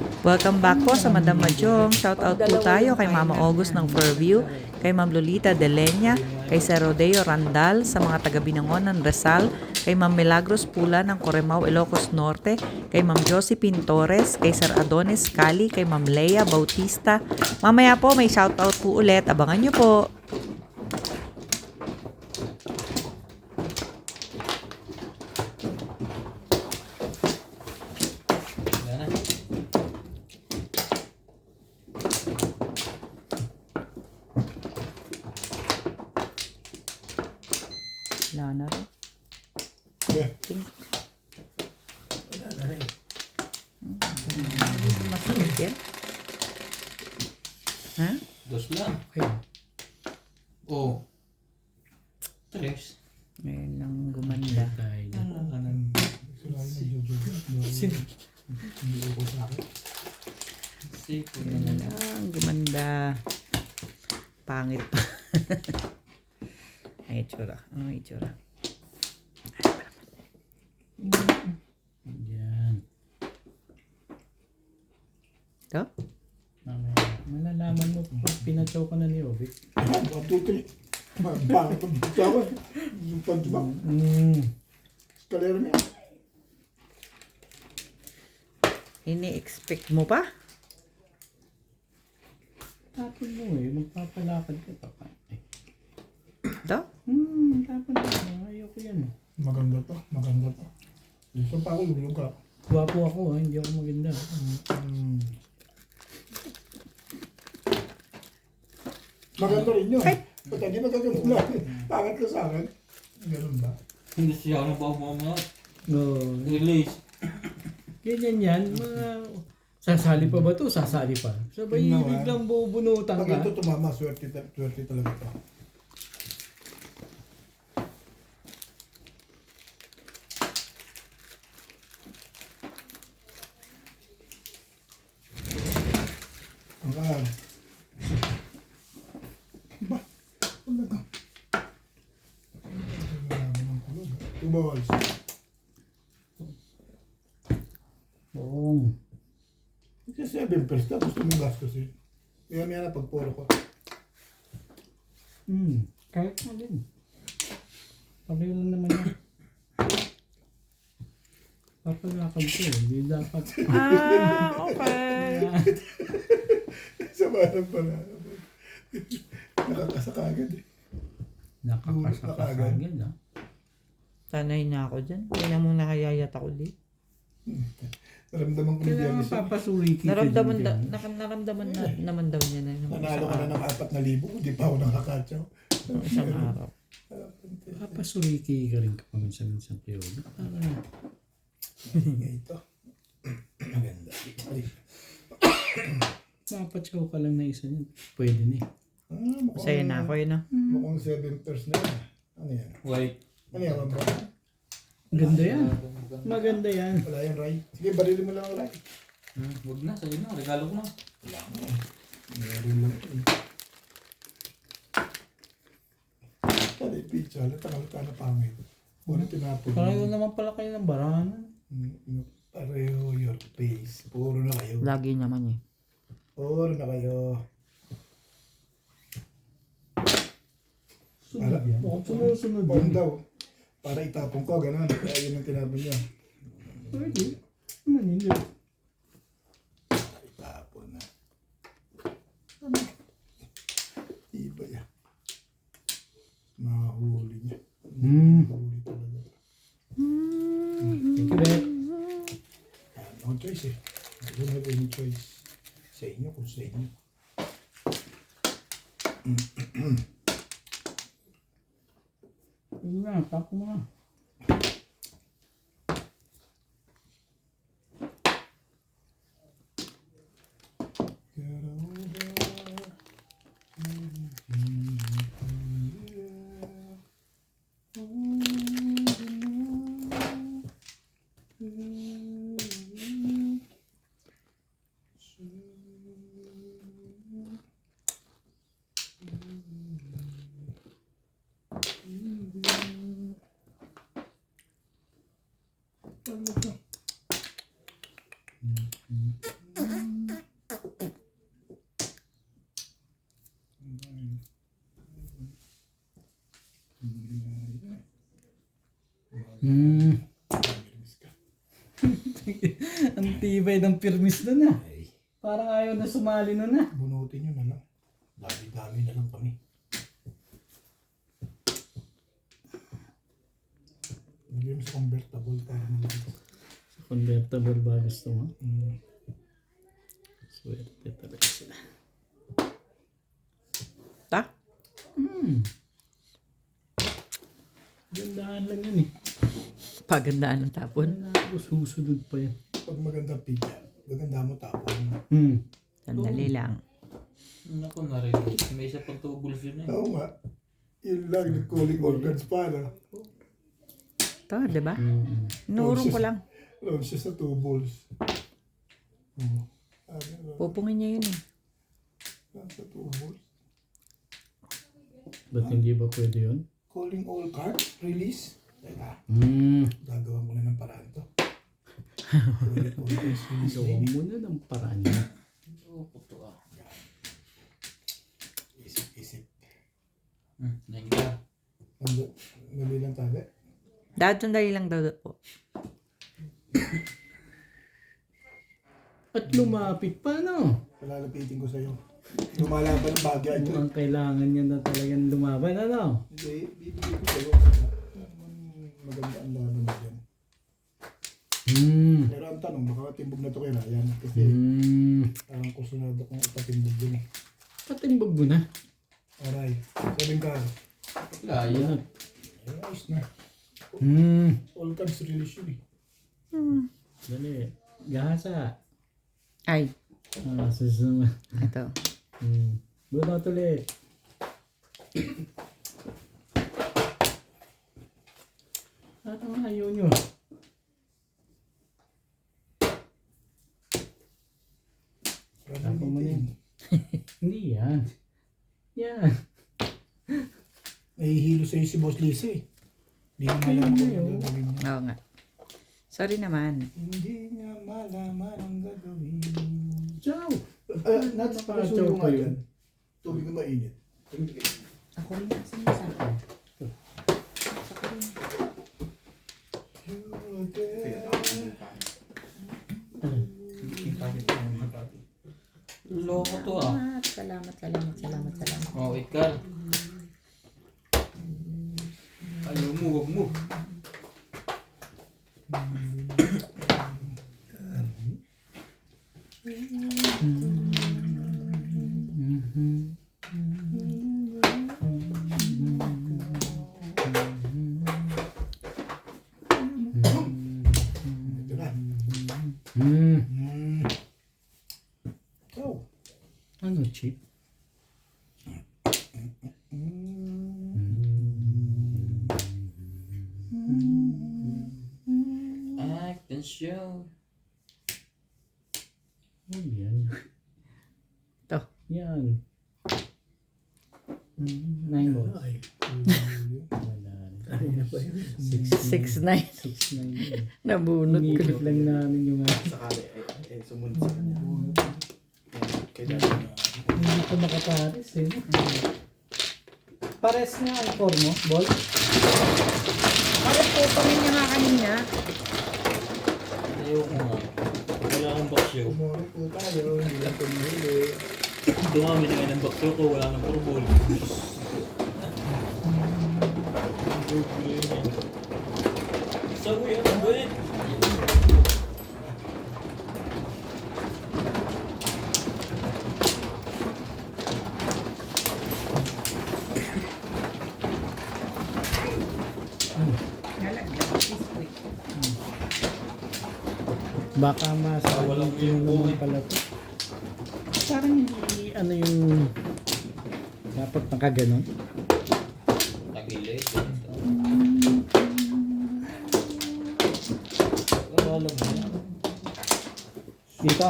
Welcome back po sa Madam Majong. Shout out po tayo kay Mama August ng Fairview, kay Ma'am Lolita Delenya, kay Sir Rodeo Randal sa mga taga Binangon ng Rizal, kay Ma'am Milagros Pula ng Coremao, Ilocos Norte, kay Ma'am Josephine Torres, kay Sir Adonis Cali, kay Ma'am Lea Bautista. Mamaya po may shout out po ulit. Abangan nyo po. Wala na rin. Wala na rin. Masakit yan? Ha? Dos lang. Okay. Oh. Tres. Ngayon lang gumanda. Siko Ngayon lang gumanda. Pangit pa. Ay, itsura. Ano itsura? Yan. Ito? Mamaya. Malalaman mo kung pinatsaw ka na ni Ovic. Matuti. Bakit ang bitawa? Yung pagdubak. Kalera niya. Ini-expect mo pa? Tapon mo magpapalakad ka pa. Ito? Tapon mo. Ayoko yan. Maganda to. Maganda to. Dito pa ako lulog ka. Gwapo ako hindi ako maganda. Maganda rin yun. Ba't hindi magaganda lang? Pangit ka sa akin. Ganun ba? Hindi siya ako nang mga Oo. release. Ganyan yan. Mga... Sasali pa ba to? Sasali pa. Sabay No, biglang bubunutan Pag ka. ito tumama, swerte talaga to. Ang kaan. Ba? Wala ka. Two balls. Oo. Kasi 7 pers ka, gusto mong gastusin. Kaya may na pagpuro ko. Kahit na din. Pareho lang naman yan. Papalakad ko hindi dapat. Okay. Sa balang pala. Nakakasakagad eh. Nakakasakagad ha. Sanay na ako dyan. Kaya mo nakayayat ako di. Naramdaman ko ng Kailangan diabetes. papasuri kita Naramdaman, dyan. naramdaman na, naman daw niya na yung Nanalo ka na isang ng 4,000, hindi pa ako nakakatsaw. araw. Isang araw. Papasuriki ka rin paminsan-minsan kayo. Nga ito. Maganda. Mapatsaw ka lang na isa niyan. Pwede na eh. Masaya na ako yun ah. Mukhang 7 pers na yan. Ano yan? White. Ano yan? Mamba? Ganda yan. Maganda yan. Wala yan, Ray. Sige, barilin mo lang ang Ray. Huwag na, sa'yo na. Regalo ko na. Wala mo eh. Meron lang yun. Kali pizza, halata na pangit. Muna tinapon. Pareho naman pala kayo ng barana. Pareho your face. Puro na kayo. Lagi naman eh. Puro na kayo. Sunod yan. Sumusunod Pon yan. daw. Para itapon ko, gano'n. Kaya yun ang tinapon niya. Pwede. Naman hindi. Para itapon na. Ano? Iba yan. Mahuli niya. Mahuli talaga. Thank you, Bet. No choice eh. I don't have any choice. Sa inyo kung sa inyo. Yun na, tapo mo na. Ano ba? Permis ka. Ang tibay ng pirmis doon ah. Ay, Parang ayaw na sumali nun ah. bunutin nyo na lang. Dami-dami na lang kami. Bigyan mo sa convertible para mabilis. Convertible ba gusto mo? Swerte talaga sila. Ta? Gandahan lang yan eh. Pagandaan ng tapon. Tapos susunod pa yan. Pag magandang pizza, maganda mo tapon. Sandali lang. Naku na rin. May isa pang tubos yun eh. Oo nga. Yun lang, calling organs para. Ito, di ba? Inuurong ko lang. Alam siya sa 2 balls. Pupungin niya yun eh. Sa 2 balls. Ba't hindi ba pwede yun? Calling all cards, release. Teka, Hmm. gagawa mo na ng paraan to. Calling all cards, release. Gawa mo na ng paraan niya. Oo, puto ah. Isip. Nangyari. Mali lang tayo. Dad, sandali lang daw po. At lumapit pa no? Palalapitin ko sa'yo. Lumalaban ng bagay ito. Mukhang kailangan niya na talagang lumaban ano? Hindi, bibigay ko sa'yo. Maganda ang laban na dyan. Pero ang tanong, baka timbog na to kay Ryan. Kasi parang kusunado kong ipatimbog din eh. Patimbog mo na. Aray, sabing ka. Laya. Ayos na. All cards release yun eh. Dali. Gahasa. Ay, Susuma. ito. Bunot ulit. Ano ayaw nyo? Ako mo na yun. Hindi yan. Yan. Nahihilo sa'yo si Boss Lisa eh. Hindi mo malaman kung ano gagawin niya. Oo nga. Sorry naman. Hindi niya malaman ang gagawin. Ciao! Nuts, Para pasuyo chow nga ko yun. dyan. Tubig na mainit. Ako rin kasi sa akin. Loko to ah. Salamat. Oh, wait ka. Ayaw mo, wag mo. Ito na. Oh. Ano chip? Act and show. Oh, yan. Ito. Yan. 9 balls. Ay. Wala. Ay, na ba yun? 6'9". 6-9. Nabunot ko. Inipit lang namin yung Sakali, sumunod sa kanya. Kailangan na. hindi ko makapares eh. Pares nga ang core mo, ball? Bakit pupungin niya nga kanina? Ayaw ko nga. Wala akong baksyo. Kumori po tayo, hindi lang tumihili. Dumami na nga ng baksyo ko, wala nang purbol. So weird, wait. Baka masabi walang ko naman yung pala to. Parang hindi ano yung dapat nakaganon. Tagilid. Wala mo na. Dito.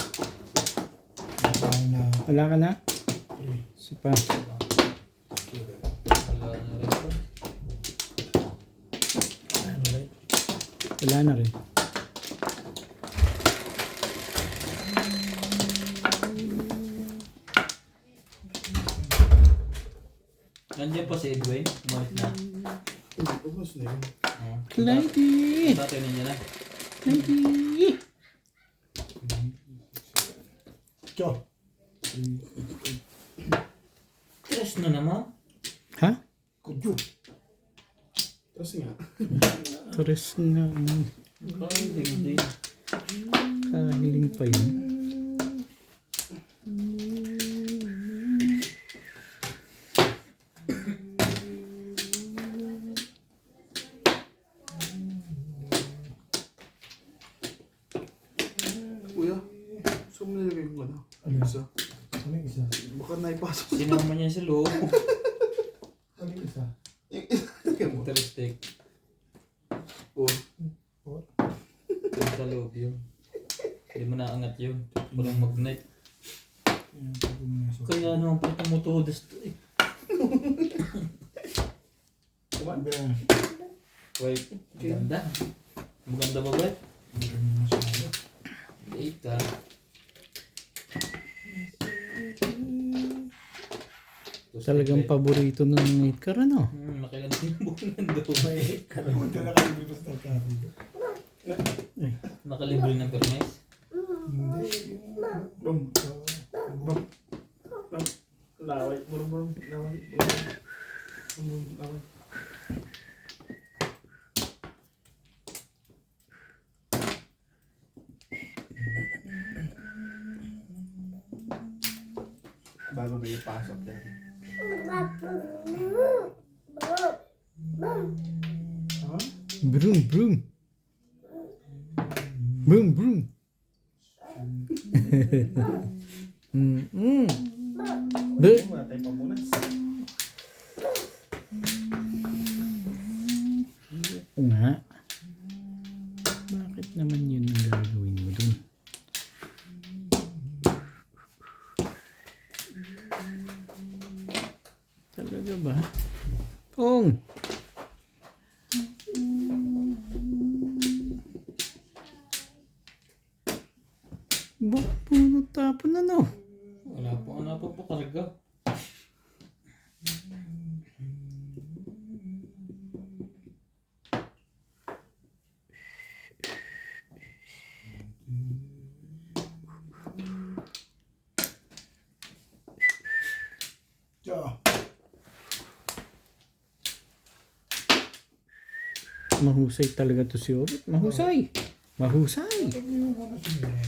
5. Na, Wala ka na? Sipa. Wala na rin po. Wala na rin. Nandiyan pa si Edwin. Umalis na. Hindi ko mas na yun. Oo. Clyde! Tatay ninyo na. Clyde! Tiyo. Tres na naman. Ha? Kudyo. Tapos nga. Tres nga. Kahiling din. Kahiling pa yun. Kuya, saan mo nilagay yung ano? Ano? Isa. Ano yung isa? Baka naipasok. Sinama niya sa loob. Ano yung isa? Tingnan mo. Interesting. Oh, Yung sa loob yun. Hindi mo naangat yun. Parang magnet. Ayan, sabi mo nga, so- Kaya naman pa tumutudas to eh. Kumanda. Wait, maganda. Maganda ba ba? Hindi masyado. Late ka. Talagang paborito ng mga itkar, ano? Makilang yung bunan daw. Kumanda na kayo dito sa tabi. Nakalibre ng permis. Hindi. Bum. Bum. laway. Brum. Laway. Laway. Bago ba yung pasok dyan? Brum, brum. Brum, brum. Be. Wala tayong pamunas. Oo nga. Bakit naman yun ang gagawin mo dun? Talaga ba? Pong! Bakit po natapon na no? Wala po po karga. Tiyo. Mahusay talaga to si Obit. Mahusay! Mahusay! Sabi mo muna si Mero.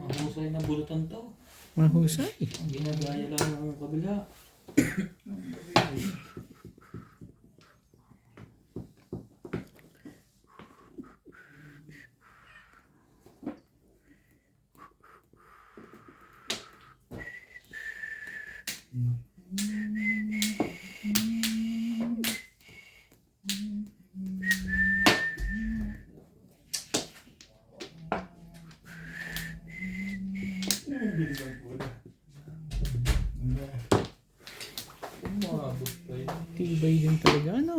Mahusay na bulutan to. Mahusay! Ang ginagaya lang ng kabila. Bilis ang pula. Umabot pa yun. Tibay din talaga, ano?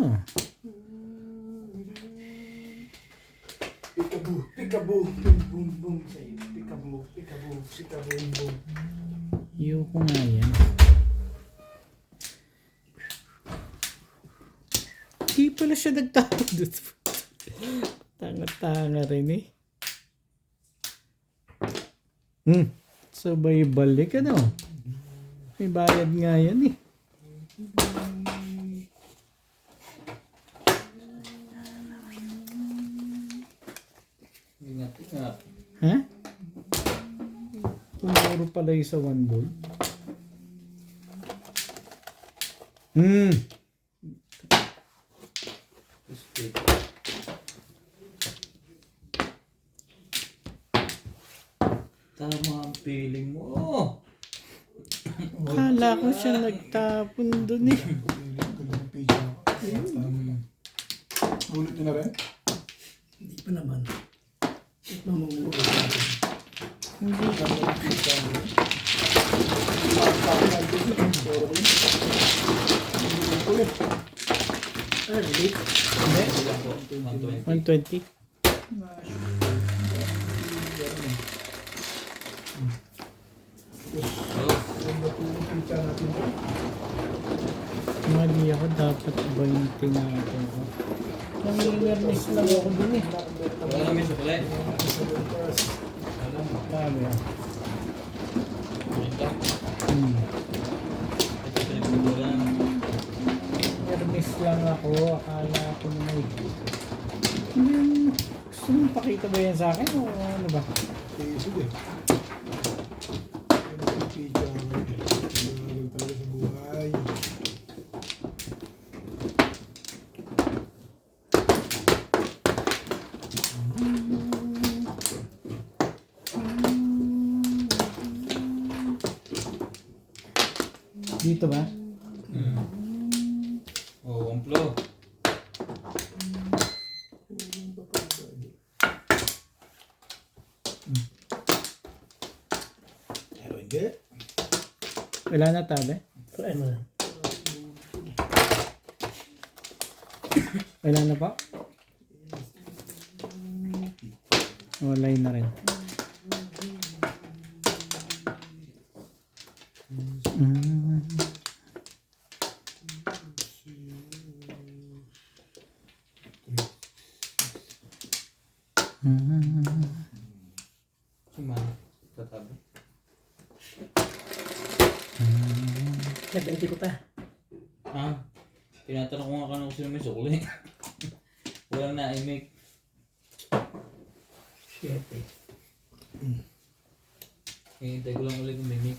Peekaboo. Peekaboo. Boom, boom, boom. Peekaboo. Peekaboo. Peekaboo. Boom. Ayoko nga yan. Di pala siya nagtapon doon. Tanga-tanga rin eh. Sabay balik, ano? May bayad nga yan eh. Ingat, ingat. Ha? Tumuro pala yung sa one ball. Mistake. Tama ang feeling mo. Kala ko siya nagtapon doon eh. Ulit nyo na rin? Hindi pa naman. Mamumulo. Hindi. Early. Ilan po? 120. 120. Oh, Ganda po yung pizza natin. Mali ako, dapat 20 na ako. Nang-awareness lang ako dun eh. Wala namin sa kulay. Sabi ah. Ito. Ito pinagputulan. Awareness lang ako, akala ko na may... Yung, gusto mong pakita ba yan sa akin o ano ba? Eh, sige. Ano yung pizza? Ano talaga sa buhay? Dito ba? Oo, umplo. Pero hindi. Wala na tabi? Try mo na. Wala na pa? Wala na rin. Sumama. Tatabi. Nag-20 ko pa. Ha? Tinatanong ko nga kung sino may sukli. Walang na-imake. 7. Hihintay ko lang ulit yung mimic.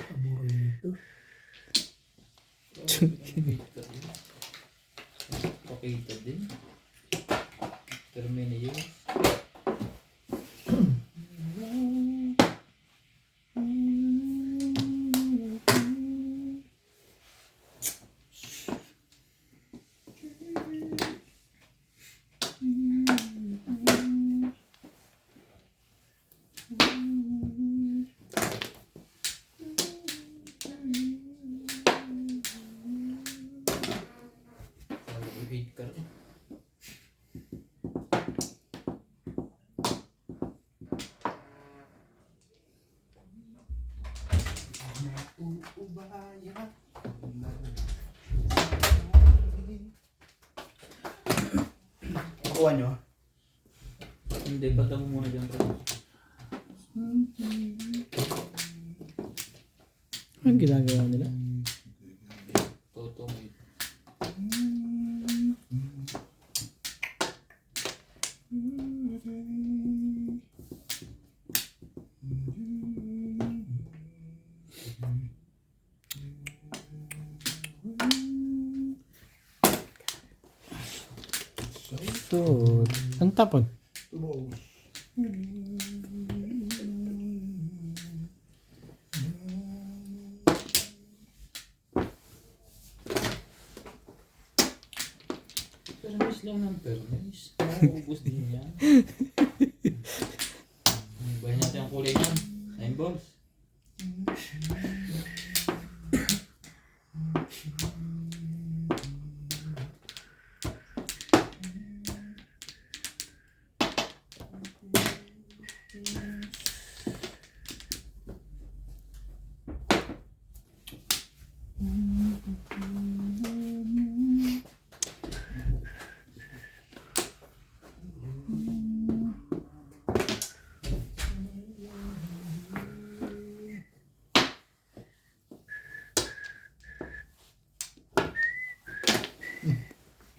Abuhay nito. Pakita din. Termine yun. Eight ka rin. Kuha nyo. Hindi, pata mo muna dyan. Anong ginagawa nila? Toto mo yun. So, ang tapon? Tumaw. Permis lang ng permis. Mauubos din yan. Bayan natin ang kulay yan. 9 balls.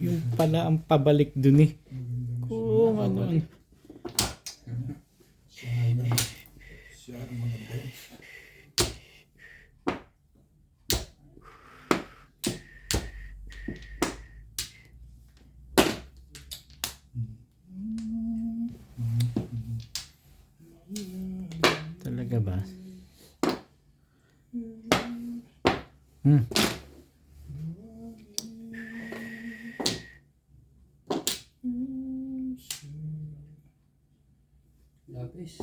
Yung pala ang pabalik dun eh. Kung ano. Siya ang maganda. Talaga ba? Lapis.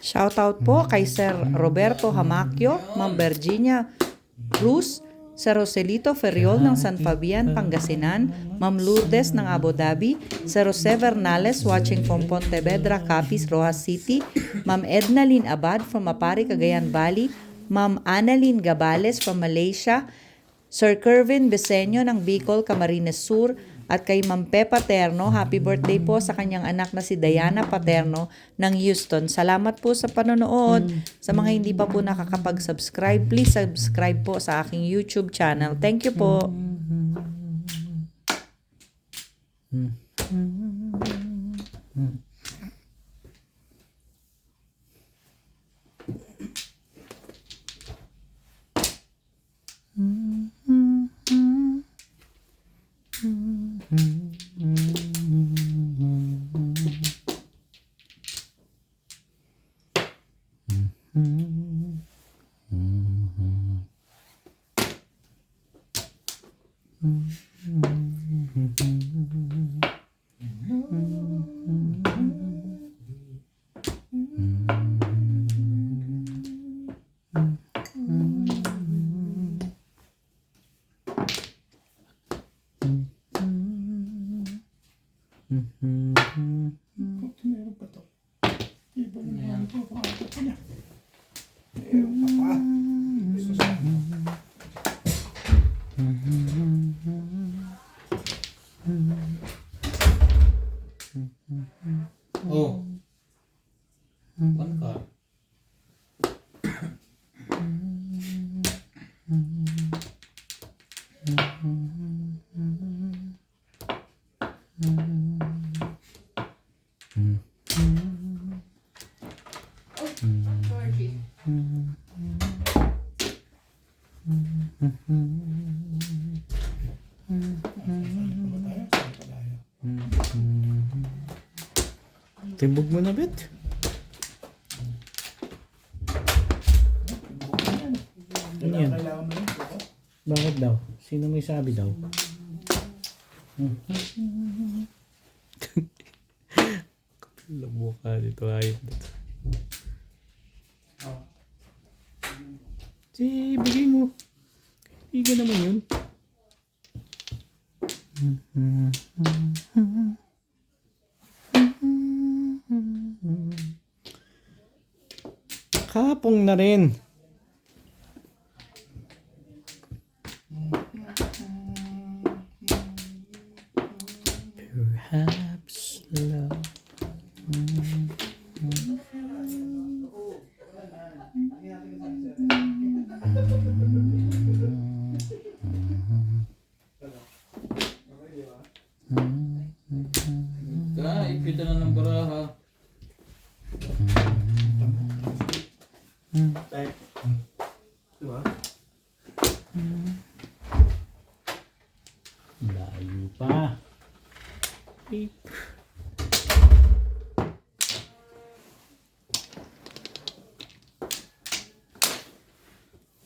Shoutout po kay Sir Roberto Hamacchio, Ma'am Virginia Cruz, Sir Roselito Ferriol ng San Fabian, Pangasinan, Ma'am Lourdes ng Abu Dhabi, Sir Jose Bernales watching from Pontevedra, Capiz, Rojas City, Ma'am Edna Lynn Abad from Mapari, Cagayan Valley, Ma'am Annalyn Gabales from Malaysia, Sir Kervin Beseño ng Bicol, Camarines Sur, at kay Ma'am Pepa Paterno, happy birthday po sa kanyang anak na si Diana Paterno ng Houston. Salamat po sa panonood. Sa mga hindi pa po nakakapag-subscribe, please subscribe po sa aking YouTube channel. Thank you po. Meron pa to. Iba na naman ito. Pangatot ko niya. Meron pa pa. Oh. One card. Timbog mo na, Bet. Ano yan? Kailangan mo yun. Bakit daw? Sino may sabi daw? Kapila mukha dito ayun. Si, bigay mo. Kaibigan naman yun. Kapong na rin. Perhaps love. Ipita na ng baraha. Diba? Layo pa. Beep.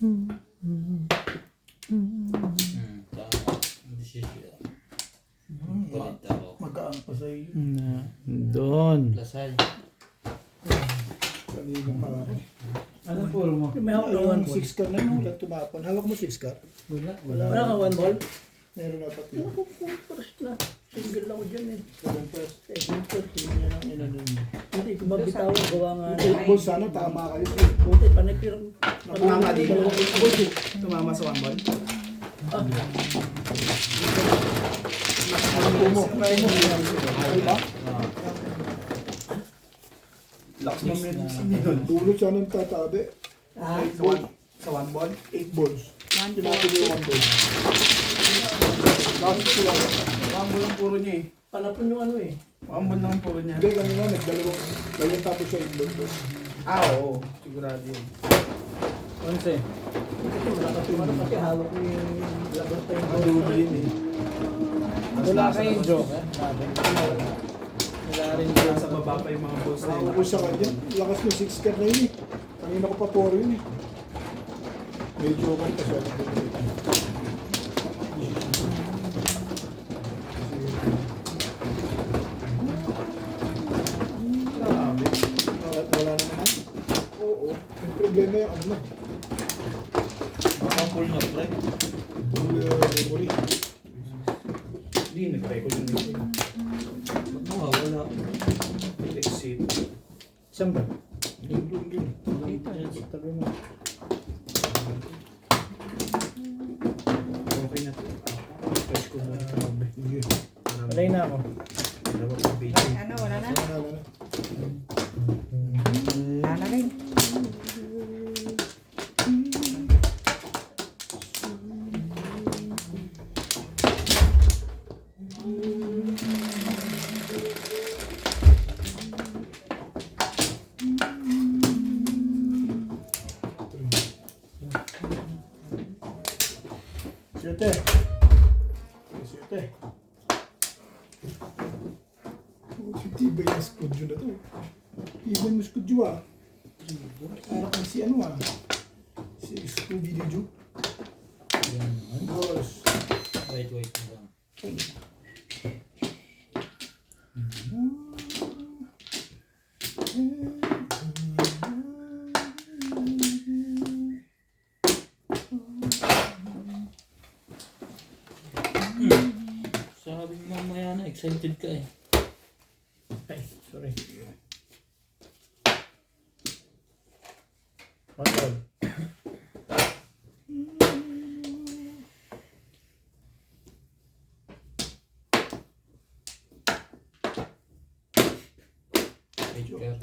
Tama. Decision. Kulit ako. Magkaan pa sa iyo. Na, doon. Lasal. Kanina pa ako. Ano puro mo? May hawak na Ayun, one 6 car na nung tumapon. Hawak mo 6 car. Wala. Wala ka one ball? Meron na pati. First na. Single lang ko dyan eh. Second first. Second first. Hindi yan ang inano niya. Hindi, kung magbitaw, gawa nga. 8 balls sana, tama kayo. Buti, panipirang. Tumama dito. Tumama sa one ball. Tumo. Diba? Lakas ng medicine yun. Dulot siya ng tatabi. Sa one ball. 8 balls. Tinapin yung 1 ball. Last ko lang. One ball lang puro niya eh. Panapon yung ano eh. One ball lang puro niya. Hindi, kanina nagdalawang. Dalawang tapos siya 8 balls. Oo. Sigurado yun. Onse. Kasi malakas yung ano kasi hawak ko yung labas pa yung Madulo yun eh. Wala kayong joke. Wala rin Diyan sa baba pa yung mga balls na yun. Maubos sa kanya. Lakas ng 6 car na yun eh. Kanina ko pa 4 yun eh. Medyo okay pa siya. Grabe. Wala naman. Oo. Yung problema yung ano na. Baka full na fry. Memory. Hindi, nag-record yung meeting. Ba't nawawala? Exit. Saan ba? Yung. Dito. Tabi mo. Okay na to. Search ko muna. Sige. Malay na ako. Dalawa sa video. Ano, wala na? Wala na. Wala na rin. Siyete. Siyete. Si Tibay na skudyo na to. Tibay mo skudyo ah. Para kang si ano ah. Si Scooby-Doo. Yan. Boss. Wait na lang. Sabi mo mamaya na, excited ka eh. Ay, sorry. What's up? Take care.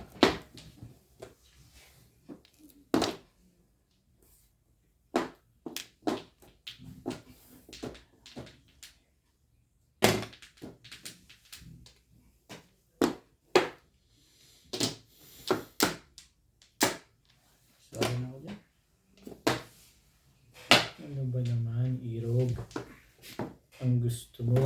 Sabi na ako dyan. Ano ba naman, Irog? Ang gusto mo?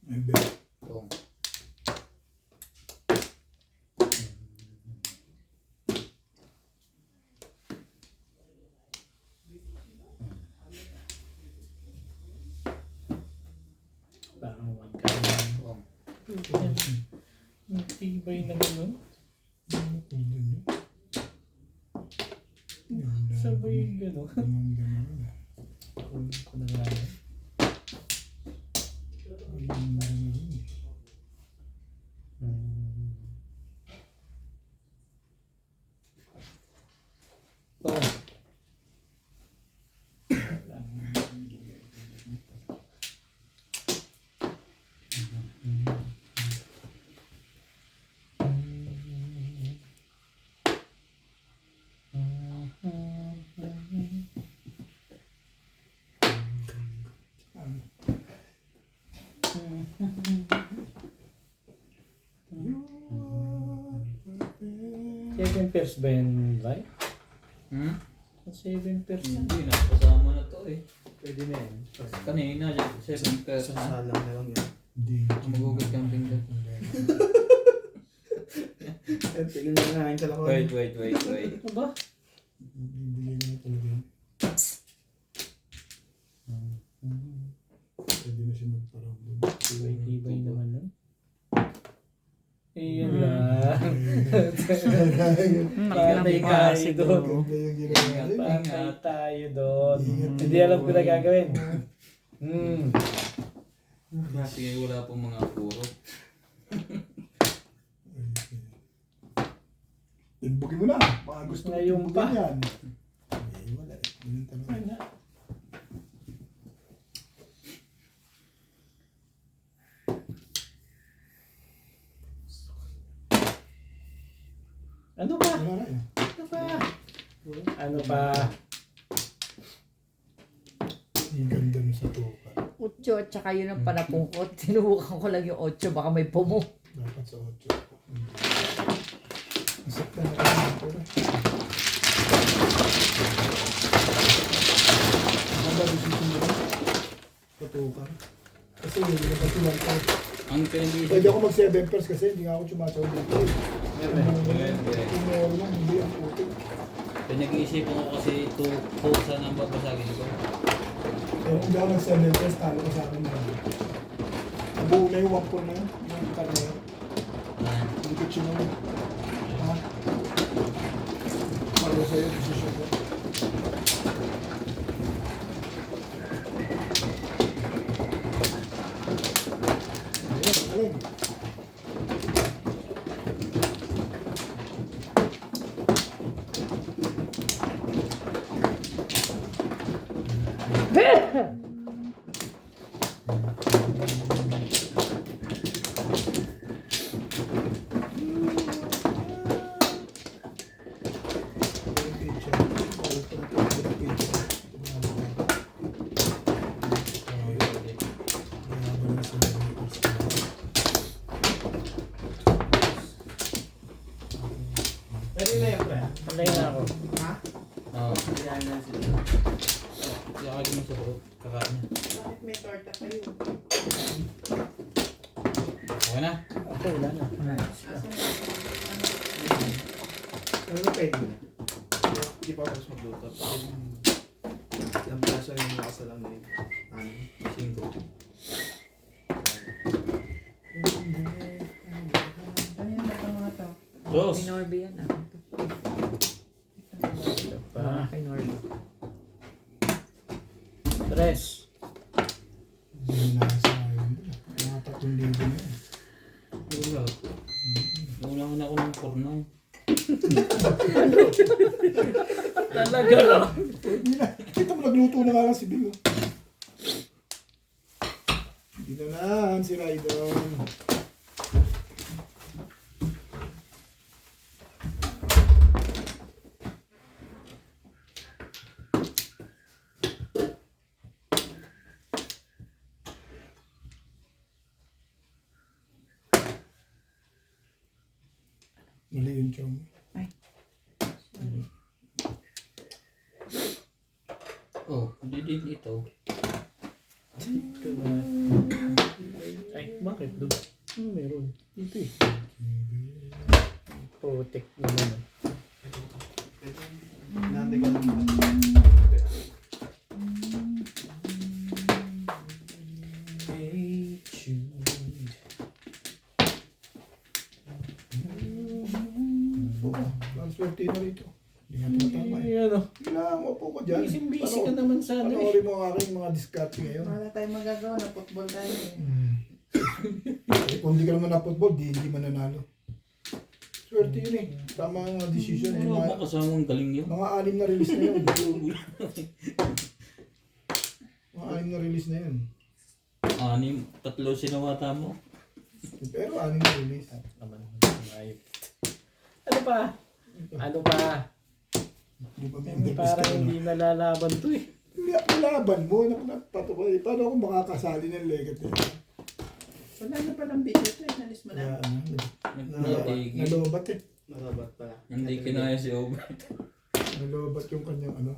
May bet. Tong. Parang one ka naman. Tong. Ang tibay na gano'n. Sabay gano'n. Kunin ko na lang. Oh. Seven pairs ba yun, Vai? Hmm? 7 pairs na. Hindi na, kasama na to eh. Pwede na yan. Kanina, 7 pairs na. Sasalang na lang yan. Magugot kang pinggan. Tingin mo na sa lakon. Wait. Ano ba? Bibigyan na talaga yun. Pwede na siya magparang doon. Tibay naman nun. Iyan lang. Patay tayo doon. Ganda yung ginawa natin. Patay tayo doon. Hindi alam ko na gagawin. Sige, wala pong mga puro. Timbugin mo na. Baka gusto mo Ngayon timbugin pa. yan. Eh, wala eh. Ganun talaga. Wala. Ano pa? Ang ganda mo sa tuka. 8 at saka yun ang panapungkot. Sinubukan ko lang yung 8, baka may pumo. Dapat sa 8. Masak na ako ng Ang ba decision mo rin? Sa tuka. Kasi hindi na patulang ko. Ang pinag-iisip Pwede ako mag 7 pairs kasi hindi nga ako sumasaw dito. Meron lang, hindi ang putik. Pinag-iisipan ko kasi ito sana ang babasagin ko. Pero hindi ako nag 7 pairs, talo ko sa akin na. Nabuo na yung 1 na yun. Yung car na yun. Hindi ko chinong. Ha? Para sa'yo, decision ko. Ayun, alin. Pwede na yung pre. Malay na ako. Ha? Oo. Kaya na sila. Kaya ako din sa buhok. Kakain niya. Bakit may torta kayo? Okay na. Ako, wala na. Ano na pwede na? Hindi pa ako magluto. Lampasa yung nasa lang na yun. Ano? 5. Ano yung mga to? Dos. Kay Norby yan ah. Pa. Kay Norby. 3. Hindi na sa akin. Mga 3,000 na yun. Wala. Naunahan ako ng porno. Talaga lang. Hindi na. Kita mo nagluto na nga lang si Bill. Hindi na lang si Raidon. Mali yung chong. Oh, hindi din ito. Ay, bakit doon? Meron. Dito eh. Putik naman. Nante ka naman. Ang swerte na rito. Hindi nga tumatama eh. Ano? Kailangan mo po ko dyan. Busy ka naman sana eh. Panoorin mo ang aking mga diskarte ngayon. Wala tayong magagawa na football tayo eh. Eh, kung hindi ka naman na football, di mananalo. Swerte yun eh. Tama ang mga decision. Eh. Wala Mga, mo kasamang galing yun. mga 6 na release na yun. Mga 6 na release na yun. 3 sinawata mo. Pero 6 na release. Naman. Ayop. Ano pa? Ano pa? Hindi pa member Parang ka hindi nalalaban to eh. Hindi ako laban mo. Napatupad. Paano ako makakasali ng legat eh? Wala na palang video to eh. Nalis mo Kaya na. Nagpatigil. nalobat eh. Narabat pala. Hindi kinaya si Obert. Nalobat yung kanyang ano.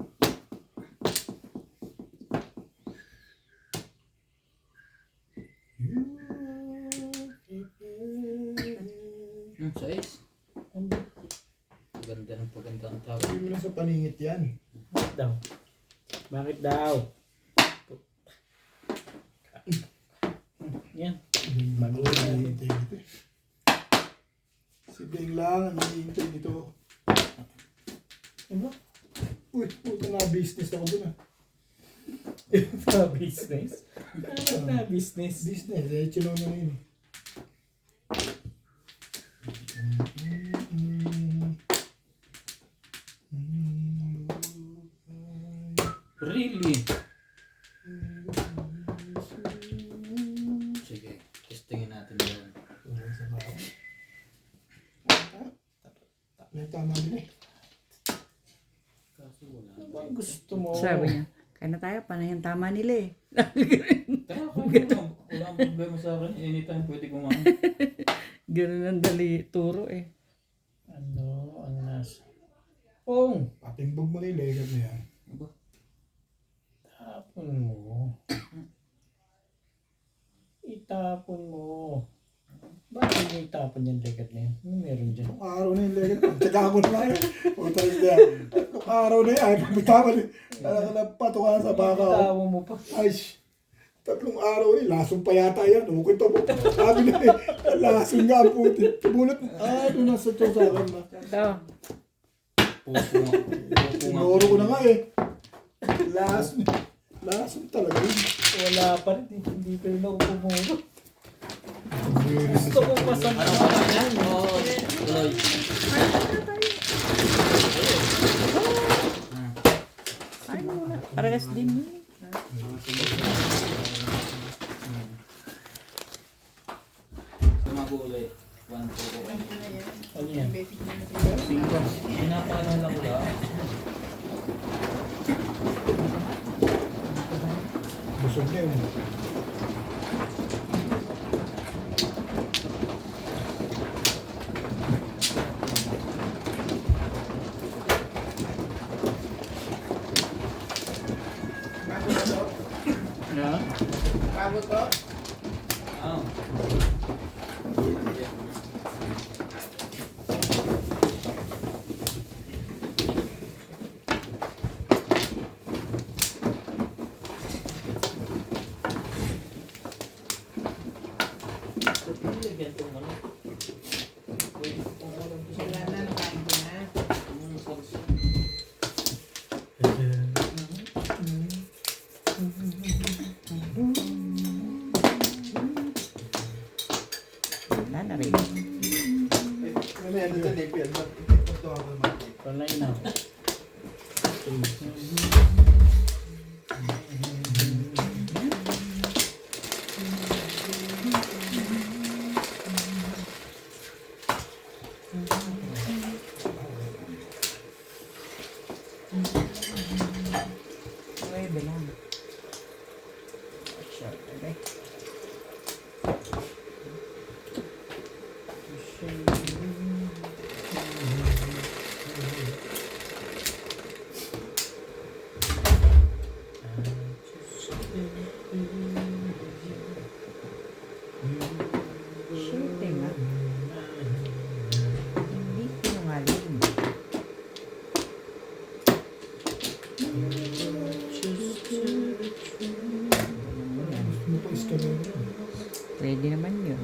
Sais. Ganda ng paganda ang tao. Hindi mo lang sa paningit yan. Bakit daw? Bakit daw? Yan. Magulo na hihintay dito eh. Si Beng lang ang hihintay dito. Ano? Uy, puta na business ako dun ah. Na business? Ano na business? Business, eh, chino na yun eh. Really? Sige, testingin natin yan. May tama din eh. Kaso Sabi niya, kaya na tayo, panahin tama nila eh. Tara, kaya mo. Wala akong problema sa akin. Anytime pwede kumain. Ganun ang dali turo eh. Ano ang nasa? Oh, Patimbog mo na yung legat na yan. Aba, tapon mo. Itapon mo. Bakit mo itapon yung legat na yun? Ano meron dyan? Kung araw na yung legat, tsaka ko na lang. O talaga yan. Kung araw na yan, bitawan eh. Pato ka na sa baka. Itawon mo pa. Ay, 3 araw eh. Lasong pa yata yan. Okay to mo. Sabi na eh. Lasong nga ang puti. Bunot. Ano nasa tiyo sa akin na. Ito, pupo nga. Pupo nga. Tinuro ko na nga eh. Lasong talaga yun. Wala pa rin. Hindi pa rin ako pumuro. Gusto ko masama. Ano ka lang yan? Oo, tuloy. ay muna. Parehas din yun. Sa mga gulay. 1, 2, Ano yan? Pinapaalala ko lang. Busog na yun. Ha? Ah. Wala na rin. Ano yan? Ito nipil. Ito ako naman. Palay na. Okay, bilang. Short, okay. Shooting ah. Hindi sinungaling. Ano pa iskanin mo? Pwede naman yun.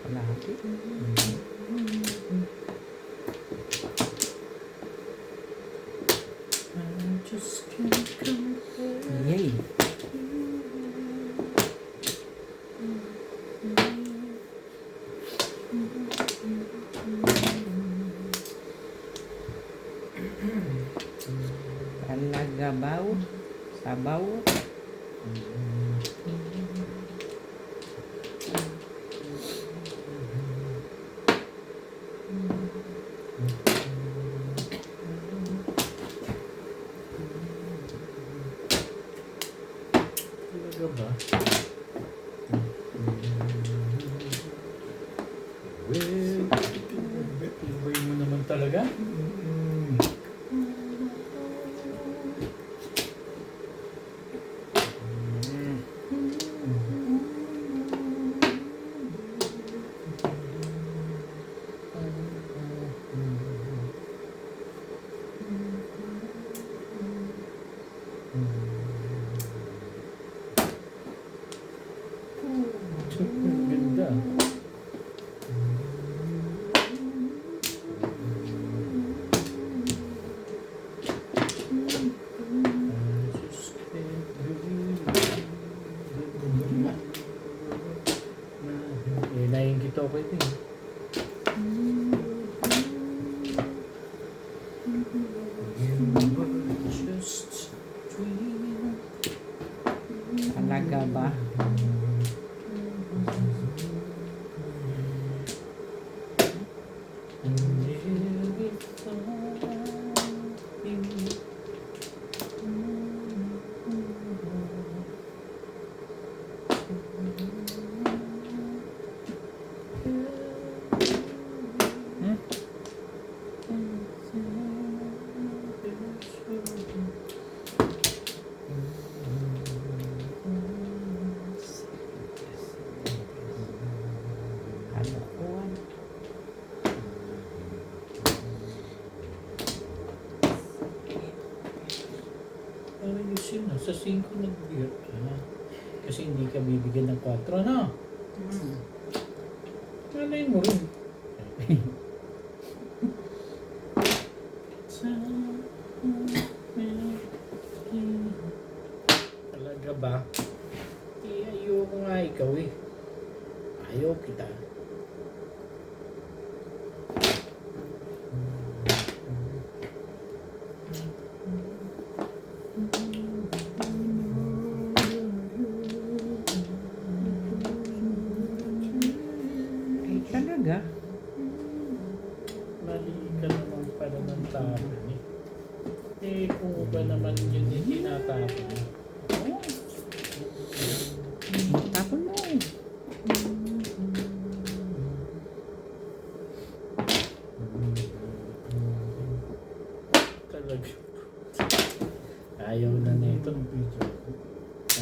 Kalahati. Yay. Talagabaw. Sabaw. Talaga ba? Tibay mo naman talaga? Ang ganda. Eh, naiingit ako ito eh. Parang Talaga ba? Kalokohan. Ayusin na, sa 5 nag-beer ka. Kasi hindi ka bibigyan ng 4, no? Malay mo rin. Talaga ba? Ayoko nga ikaw eh. Ayaw kita. Ay, talaga? Mali ka naman pala ng tapon eh. Eh, kung ba naman yun eh, tinatapon eh. Tapon mo. Talaga. Ayaw na nito.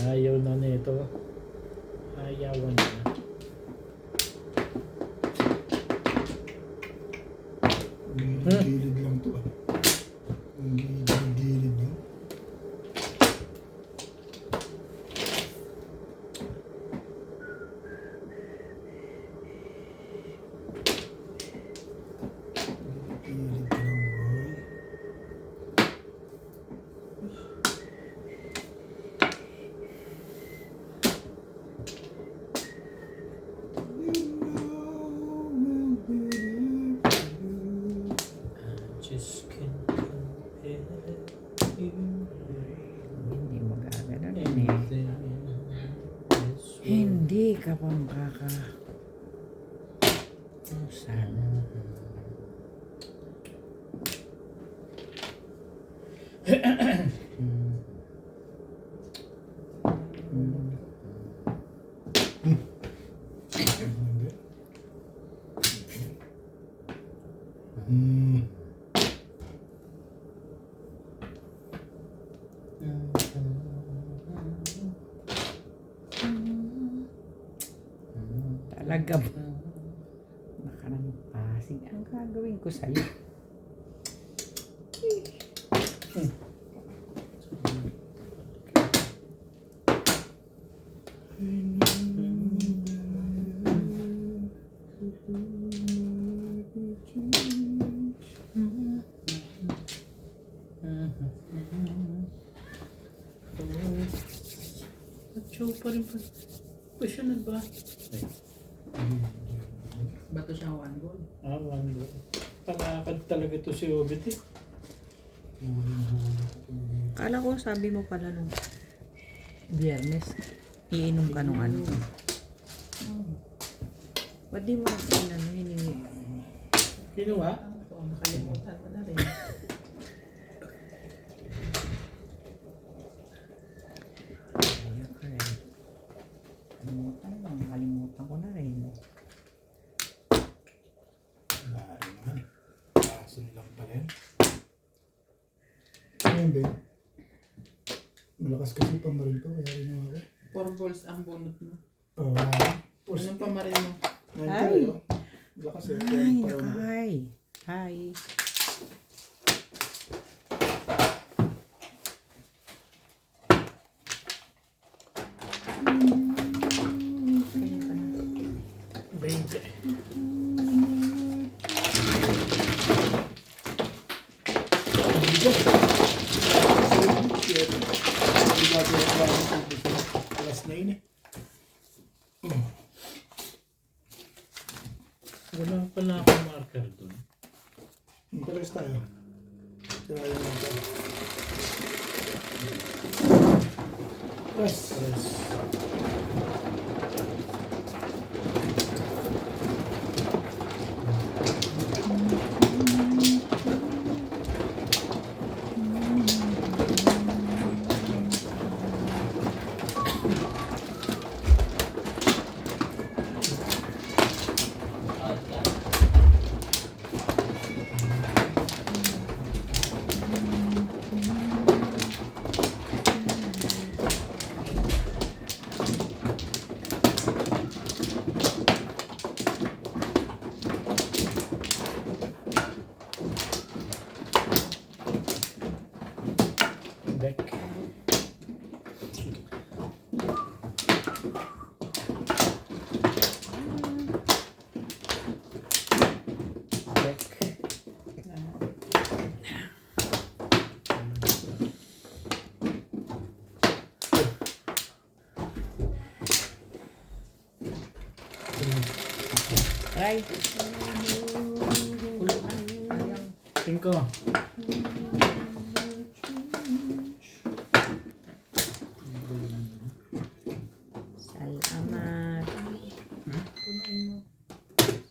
Ayaw na nito. Ayawan na. Gilid lang to ah. Ang gilid lang. Gilid ka lang boy. Just can't compare you. Hindi magagana rin eh. Anything is Hindi ka pa makaka... Sana. Hindi. Hmm. Talaga ba? Baka naman pasig. Ang gagawin ko sa'yo? Show pa rin pa. Passionate ba? Bato siya 1 goal. Ah, wala. Panakad talaga to si Obit eh. Kala ko sabi mo pala nung Biyernes, iinom ka nung ano. Ba't di mo kasi ano, hiningi? Kinuha? Nakalimutan ko na rin. Kalimutan ko na rin. Lari naman. Kaso lang pala yan. Ayun din. Malakas kasi pamaril ko, kaya rin ako. 4 balls ang bunot mo. Oo. Anong pamaril mo? Ay! Malakas eh. Ay, Parang- nakay. Hi. Alas 9 eh. Wala pala akong marker doon. Pares tayo. Tirayan natin. Press. Press. Back. Back. Ay, Cinco. salamat.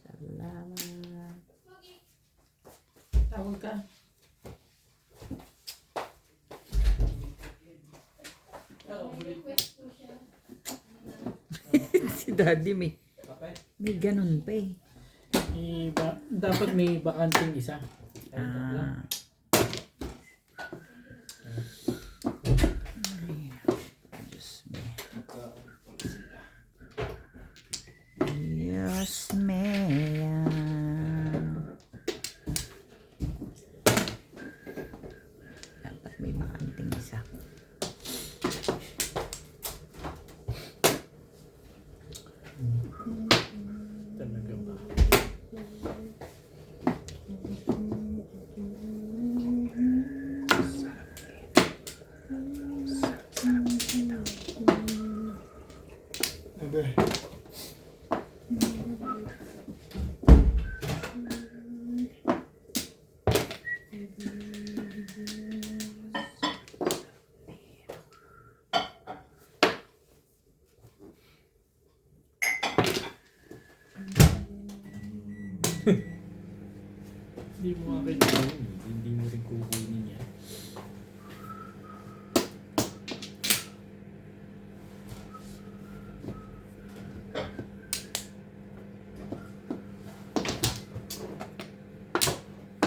Salamat. Tawag ka. Si Daddy may ganun pa eh. Dapat may bakanting isa. Ah. Diyos me. Diyos me. Dapat may makanting isa. Talaga ba? Abe. Hindi mo makakita yun. Hindi mo rin kukunin yan.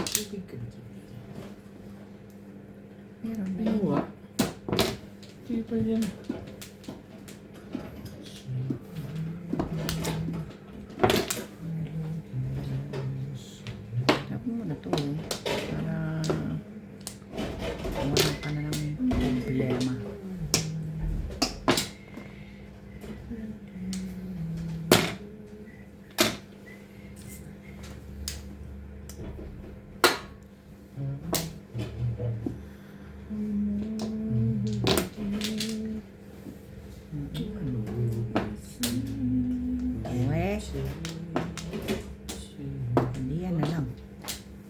Tubig ka dyan. Meron na Ano yun. ba? Hindi pa yan. Tapos mo na to eh. Para wala ka na ng problema. Uwe, hindi yan na lang.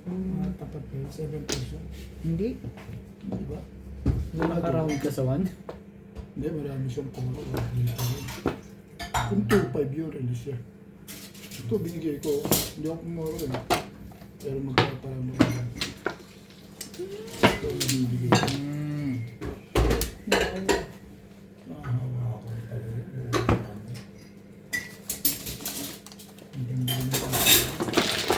Mga tapat ko, 7 peso. Hindi. Di ba? Naka-round ka sa 1? Hindi, marami siyang puro. Kung 2.5 yun, alis siya. Ito, binigay ko. Hindi ako kumuro eh. Pero magkakapara mo rin. Ito, binibigay ko. Nahawa ako talaga. Hindi mo rin ako.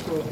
Ito.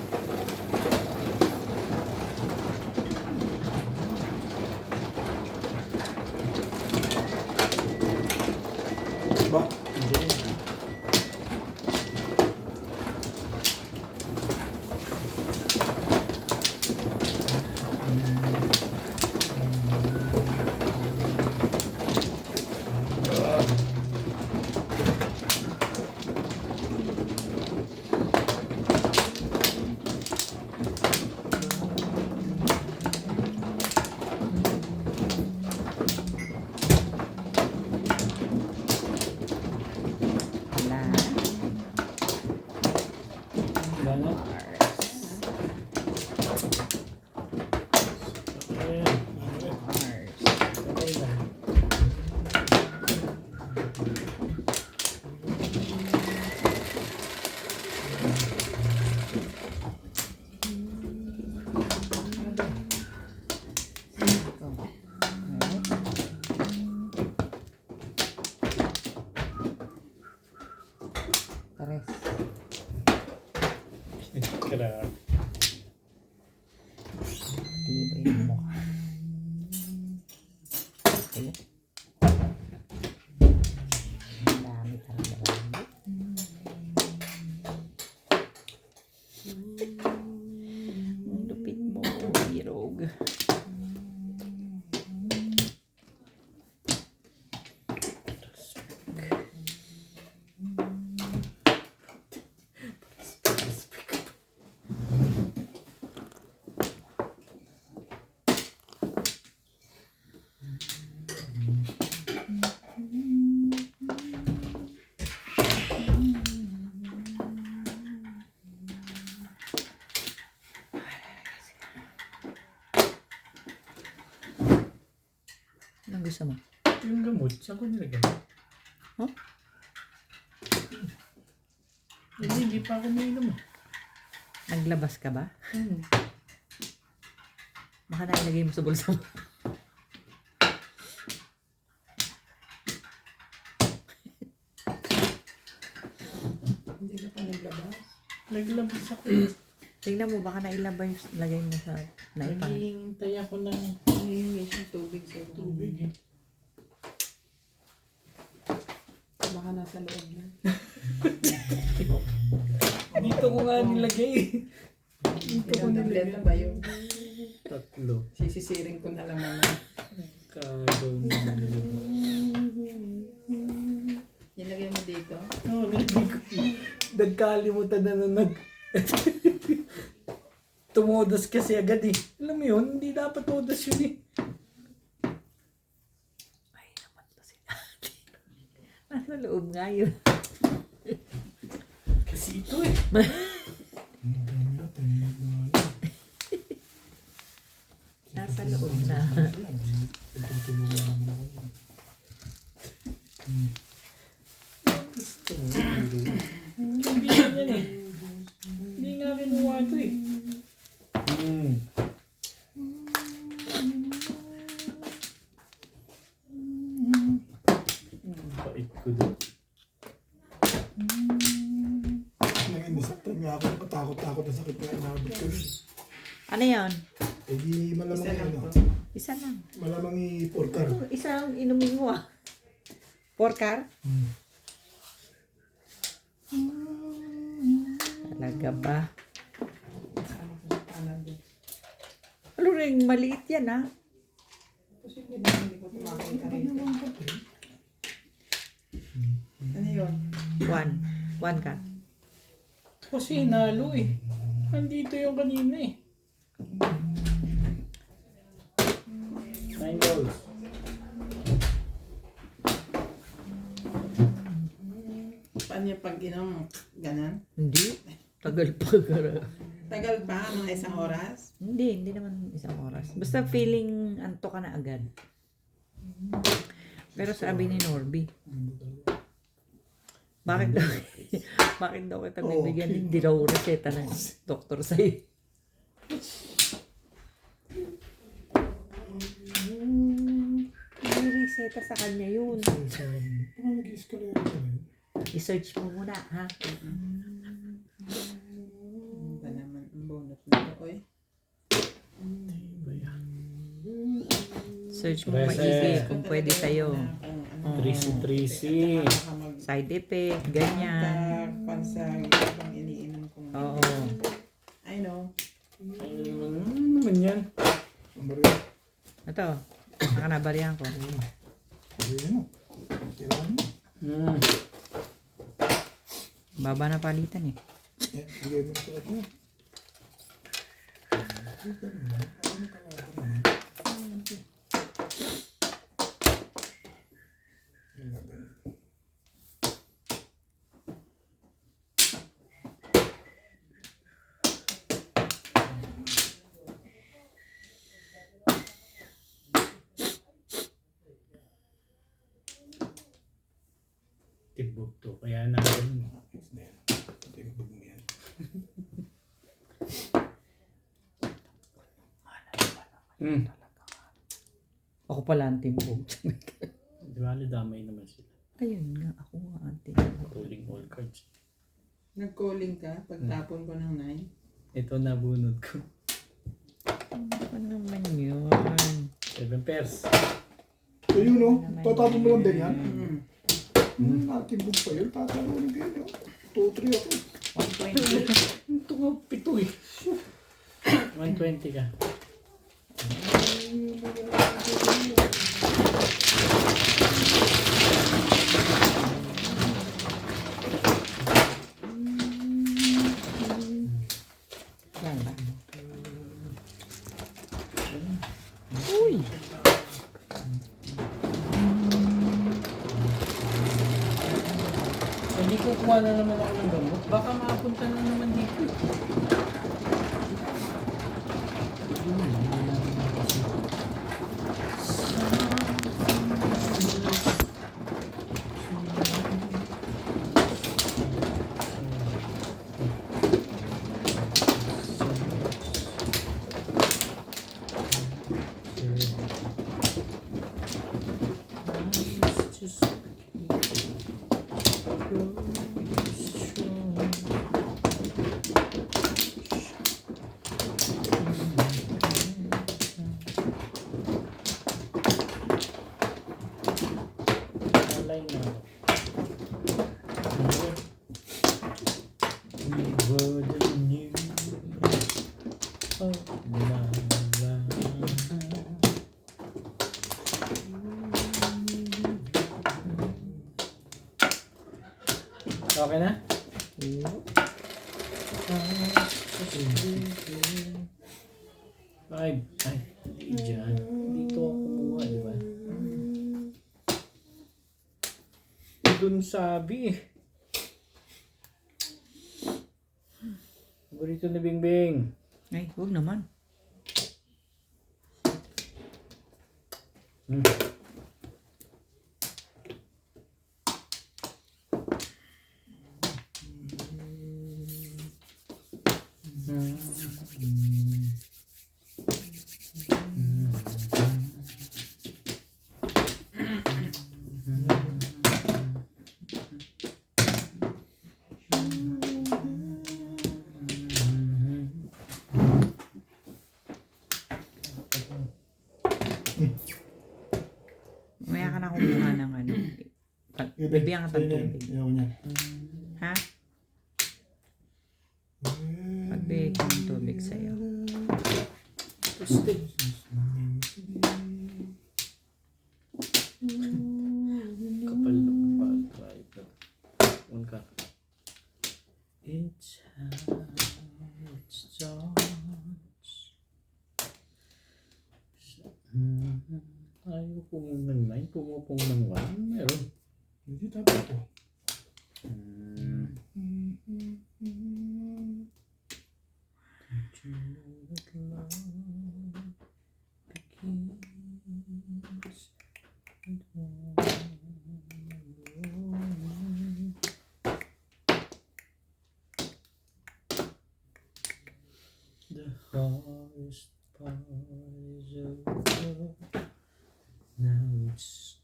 Anong gusto mo? Yung gamot, saan ko nilagay? Huh? Hindi pa ako umiinom eh. Naglabas ka ba? Baka nailagay mo sa bulsa mo. Hindi ka pa naglabas. Naglabas ako eh. Tingnan mo, baka nailabay yung lagay mo sa naipang. Naghihintay ako ng Nangihingi siyang tubig sa'yo. tubig eh. Baka nasa loob na. Dito ko nga nilagay eh. Dito ko Ilang tablet na nilagay. ba yun? 3. Sisisiring ko na lang naman. Kagaw na nilagay. Nilagay mo dito. Oo, nilagay ko. Nagkalimutan na tumodas kasi agad eh. Alam mo yun, hindi dapat todas yun eh. Ay, naman to si ate. Nasa loob nga yun. Kasi ito eh. Nasa loob na. Hindi nga yan eh. Hindi nga kinuha ito eh. Bait ko doon. Ngayon, nasaktan nga ako. Patakot-takot na sakit na inabot ko. Ano yan? Eh di malamang Isa lang ano. to. Isa lang. Malamang i-porkar. Ito, isa ang inumin mo ah. Porkar? Talaga ba? Ano rin, maliit yan ah. Posible na hindi ko tumakita rin. Ano yun? One ka. Kasi hinalo eh. Nandito yung kanina eh. 9 balls. Paano yung pag inom? Ganon? Hindi. Tagal pa. Tagal pa? Mga isang oras? Hindi naman isang oras. Basta feeling anto ka na agad. Pero sabi ni Norby, bakit daw, bakit daw kita bibigyan, hindi daw reseta ng doktor sa'yo. Hindi reseta sa kanya yun. Parang nag-escalate ka rin. I-search mo muna, ha? Ano ba naman ang bonus nito? Oy. Search mo Rese. maigi kung pwede sa'yo. Trisi. Side effect, ganyan. Pansag, ibang iniinom ko. Oo. I know. Ano naman yan? Ang baril. Ito, nakanabarihan ko. Baril mo. Kailangan mo. Baba na palitan eh. Eh, bigay mo sa akin. Tibog to. Kaya na ganun. Timbog mo yan. Ako pala ang timbog. Di ba, damay naman sila. Ayun nga, ako nga ang timbog. Calling all cards. Nag-calling ka pagtapon ko ng 9. Ito nabunod ko. Ano naman yun? 7 pairs. Ayun o. Tatapon mo lang din yan. Timbog pa yun. Tatapon mo lang yun. 2-3 ako. 120. Ito nga, pito eh. 120 ka. Yan ba? Uy! Hindi kukuha na naman ako ng gamot. Baka makapunta na naman dito. Okay na? Five. Ay, hindi dyan. Dito ako kumuha, di ba? Doon sabi. Paborito ni Bingbing. Ay, huwag naman. Mamaya ka na kumuha ng ano. Bibigyan ka ng tubig. Ayaw niya. Ha? Pagbigay ko ng tubig sa'yo. Stick. Kapal na pag-drive. Un ka. It's how it starts. Ayaw pumong ng 9, pumupong ng 1. Meron. Hindi dapat po. The hardest part is over. Now it's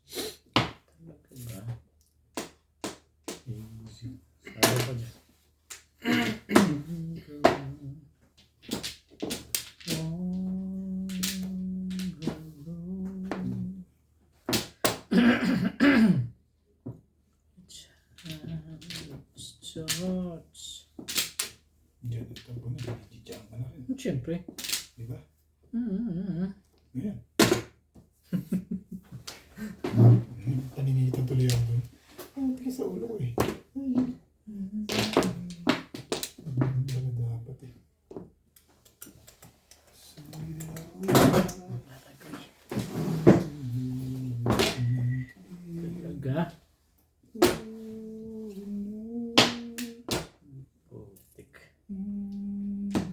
talaga ba? Easy. Sabi pa dyan. Starts. Diyan, ito po na. Diyan ka na rin. Siyempre. Di ba? Mm-hmm. Ayan. Paninitan tuloy ako doon. Ang tigas sa ulo ko eh. Wala dapat eh. Talaga? Putik.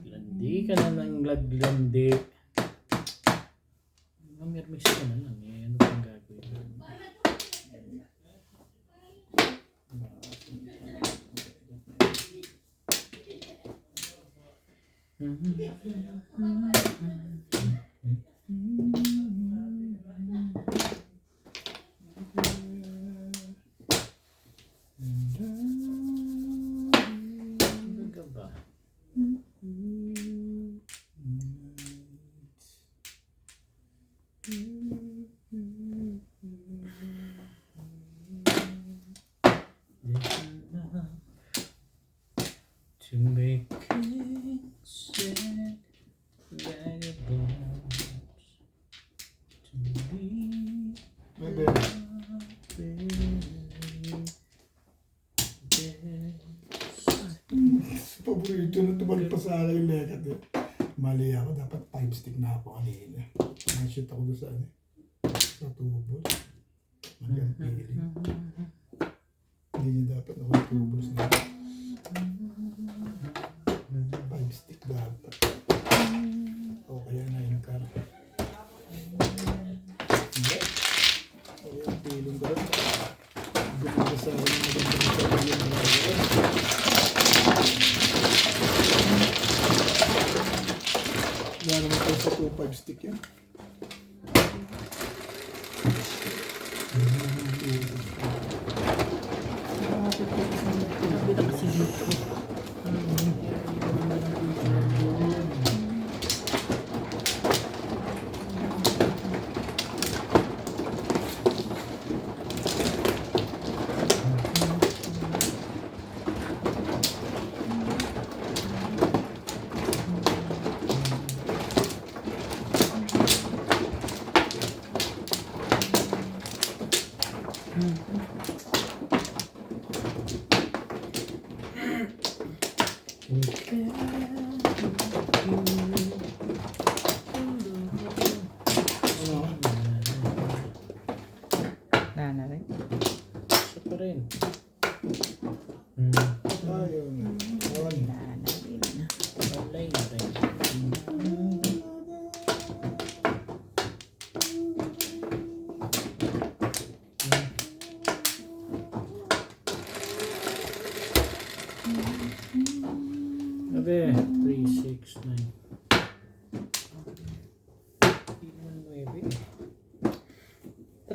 Glandi ka na ng glandi. Mamirmis ka na lang eh. Ano pang gagawin? Talaga ba? To make it sad, vagabonds, to be Bebe. Paborito na tumal pa sa akin yung lekat eh. Mali ako, dapat 5 stick na ako kanina. Na-shoot ako doon sa ano eh. Sa tubos. Mali ang pili. Hindi niya dapat ako yung tubos na. 5 stick dapat. O kaya 9 car. Hindi. Okay, ang piling ko rin. Gumanda sa akin yung magandang sabi yung mga yan naman tayo sa 2-5 stick yan.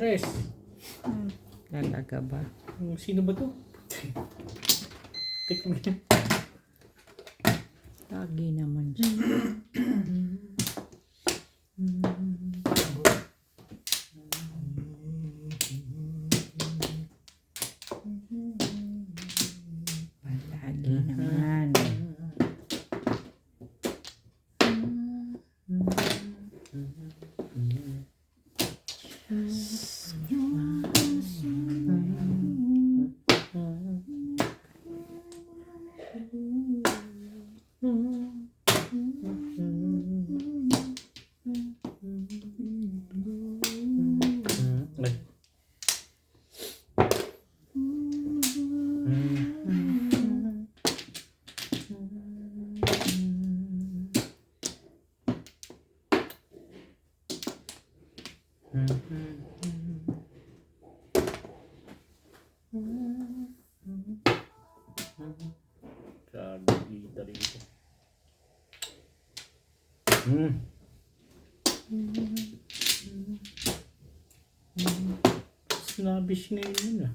Tres. Talaga ba? Sino ba to? Tikman niya. Lagi naman siya. Lagi naman. Ay. Grabe kita rito. Snobbish na yun ah.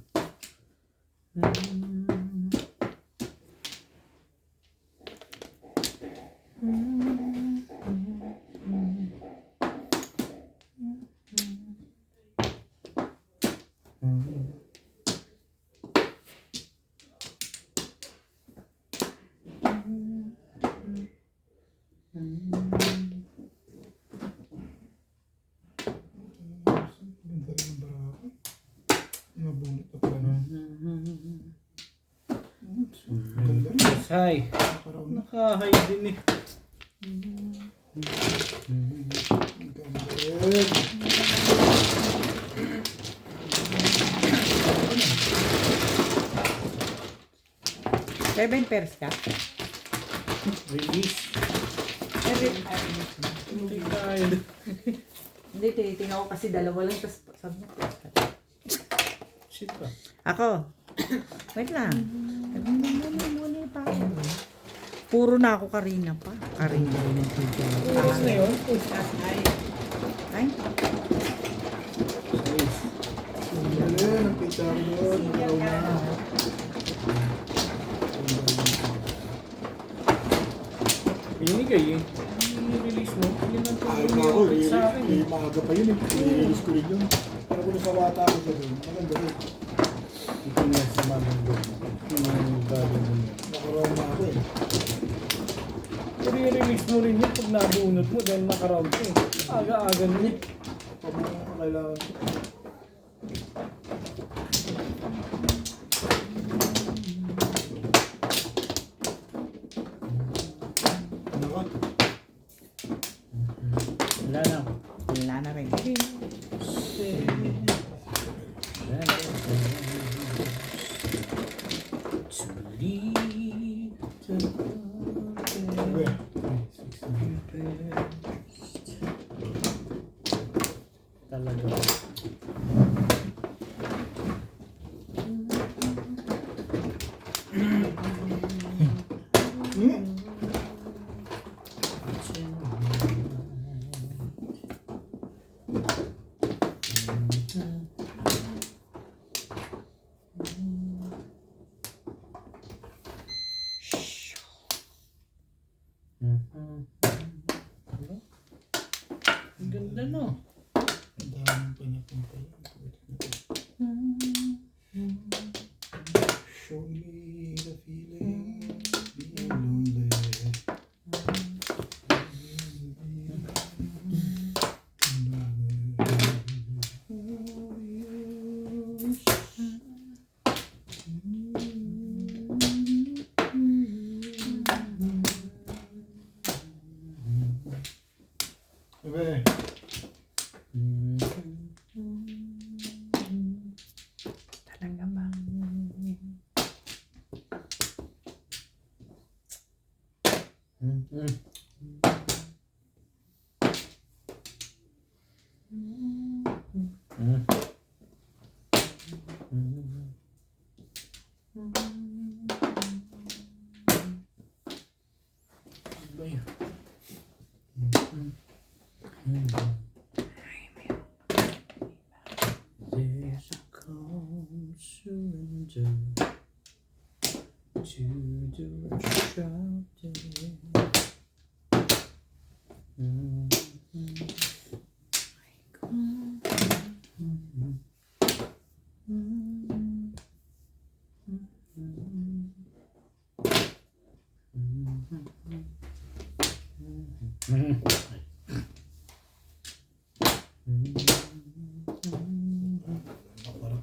Ganda rin ang barako. Nabunot na pala na. Ganda rin. Hay. Nakaraon na. Nakahay din eh. Ang ganda rin. Seven pairs ka? Release. Hindi tayo. Hindi, tinitingnan ko kasi dalawa lang. Tapos sabi niya, Shit pa. ako. Wait lang. Muna pa ako. Puro na ako Karina pa. Karina rin ang tigil. Oras na yun. Ay, Ang galing. Ang pizza doon. Nakaraon na. Binigay eh. I-release mo. Yun ang Ay, tulong ako. niya sa akin eh. Maaga pa yun eh. I-release ko rin yun. Pero kung sa bata ako sa doon, maganda rin. Ito na sa mga doon. Yung galing mo niya. Nakaraon na ako eh. Pero i-release mo rin yun pag nabunot mo dahil nakaround ka eh. Aga-aga niya. Pag kailangan ko. Naka. Wala na. wala na rin. Sabi. Talaga. Ang ganda no. Ang daming pinapunta yan. Show me the feeling being lonely. Sabi. Talaga ba? Ba yun? Parang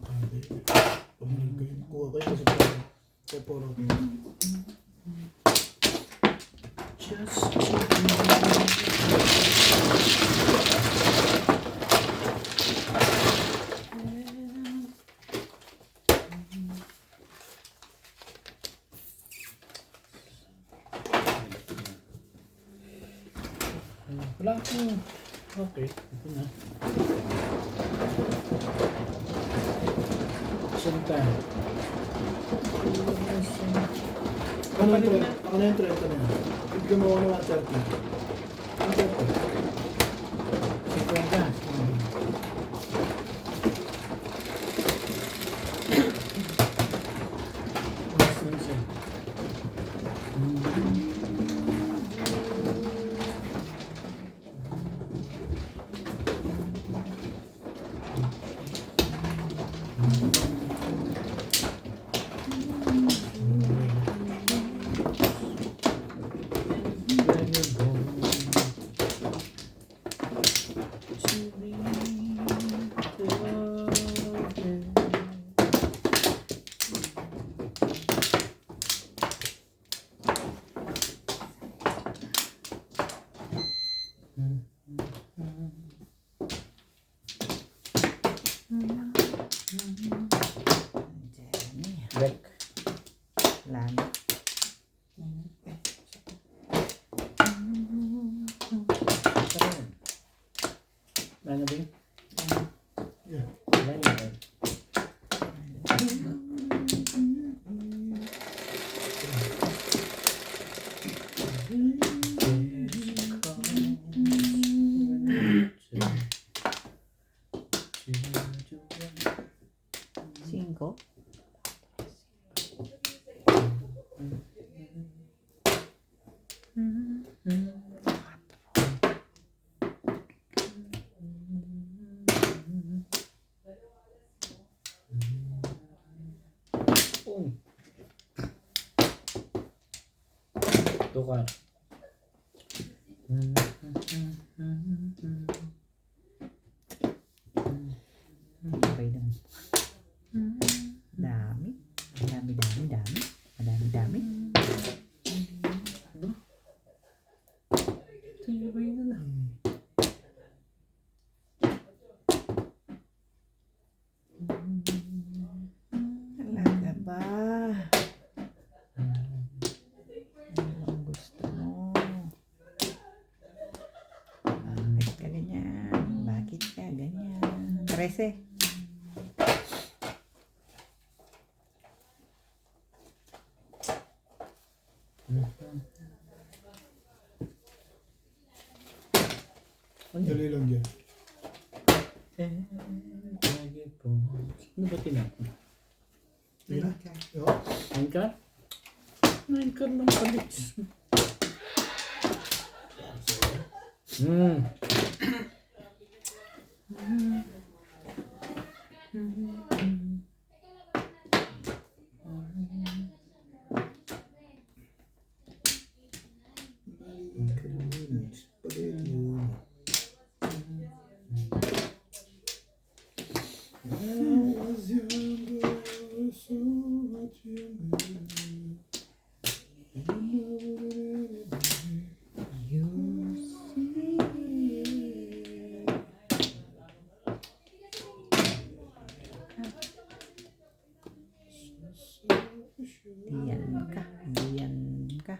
kaya. Pumili ko yun. Kuha ko yun sa poro. Wala ko. Okay, ito na. Saan ka? Ano yung 30 na yan? Ibigyan mo ako ng 130. 50. Back. Lami. Ano ba yun? Yeah. Wala yun. Cinco. Oh. Tukar. Okay lang. Dami. Dami, dami, dami. Madami, dami. Ito ba yun na? Talaga ba? Ano ang gusto mo? Bakit ka ganyan? Bakit ka ganyan? 13. Dali lang yan. Lagi po. Ano ba tinapon? Tira. Oo. Anchor? Anchor lang palit. I was younger, so much younger. Diyan ka. Diyan ka.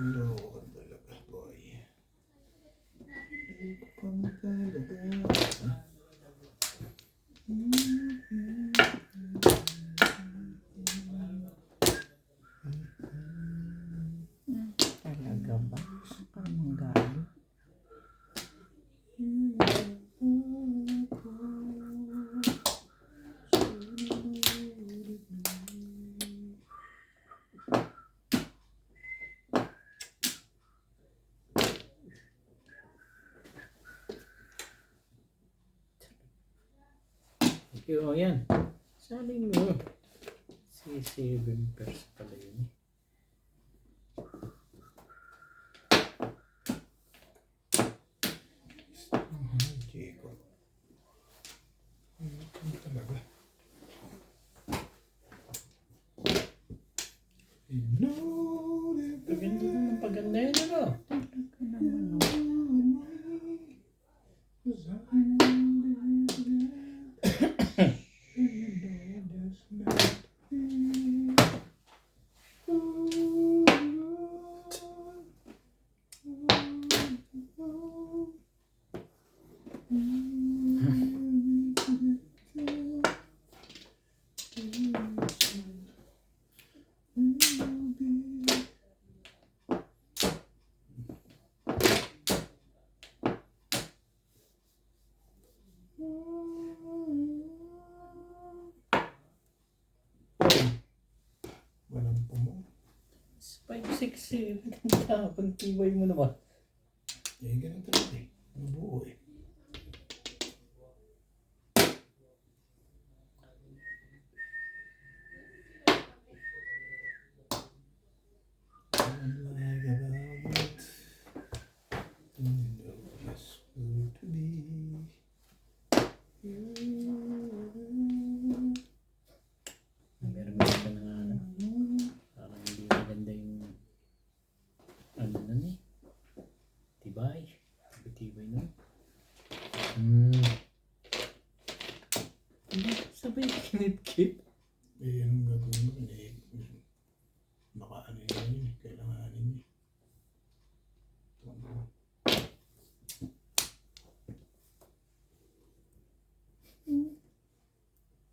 No, talaga, boy. Talaga. O yan. Salin mo. Si 7 pairs pala yun. Chico. Ano talaga? I know that Paganda naman, paganda yun ano. Walang pumo. 5, 6, 7. Ang tibay mo naman. Eh, ganun talaga eh. Mabuo eh. Like about it. It's good to be. Meron ka na nga ano. Parang hindi maganda yung ano nun eh. Tibay. Tibay nun. Sabay kinit-kit. Eh, anong gagawin mo? Eh, baka ano yun eh. Kailanganin niya.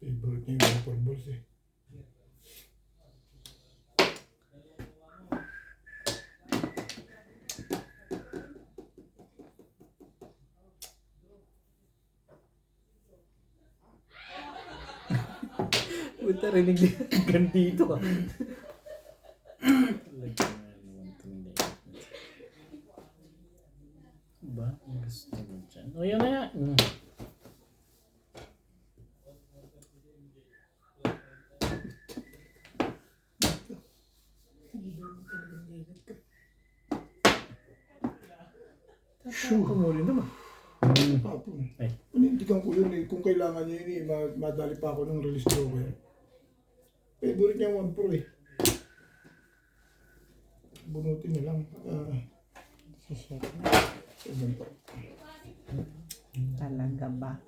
Favorite niya yung water balls eh. Puta, rinig din hanggang dito ah. Talaga nga naman tumingin. Ba? Ang gusto mo dyan. O yan na yan. Tapos mo rin naman. Hapon. Ay. Panindigan ko yun eh. Kung kailangan niya yun eh, madali pa ako ng release drawer. Favorite niya 1 Pro eh. Bunutin na lang. 7 Pro. Talaga ba?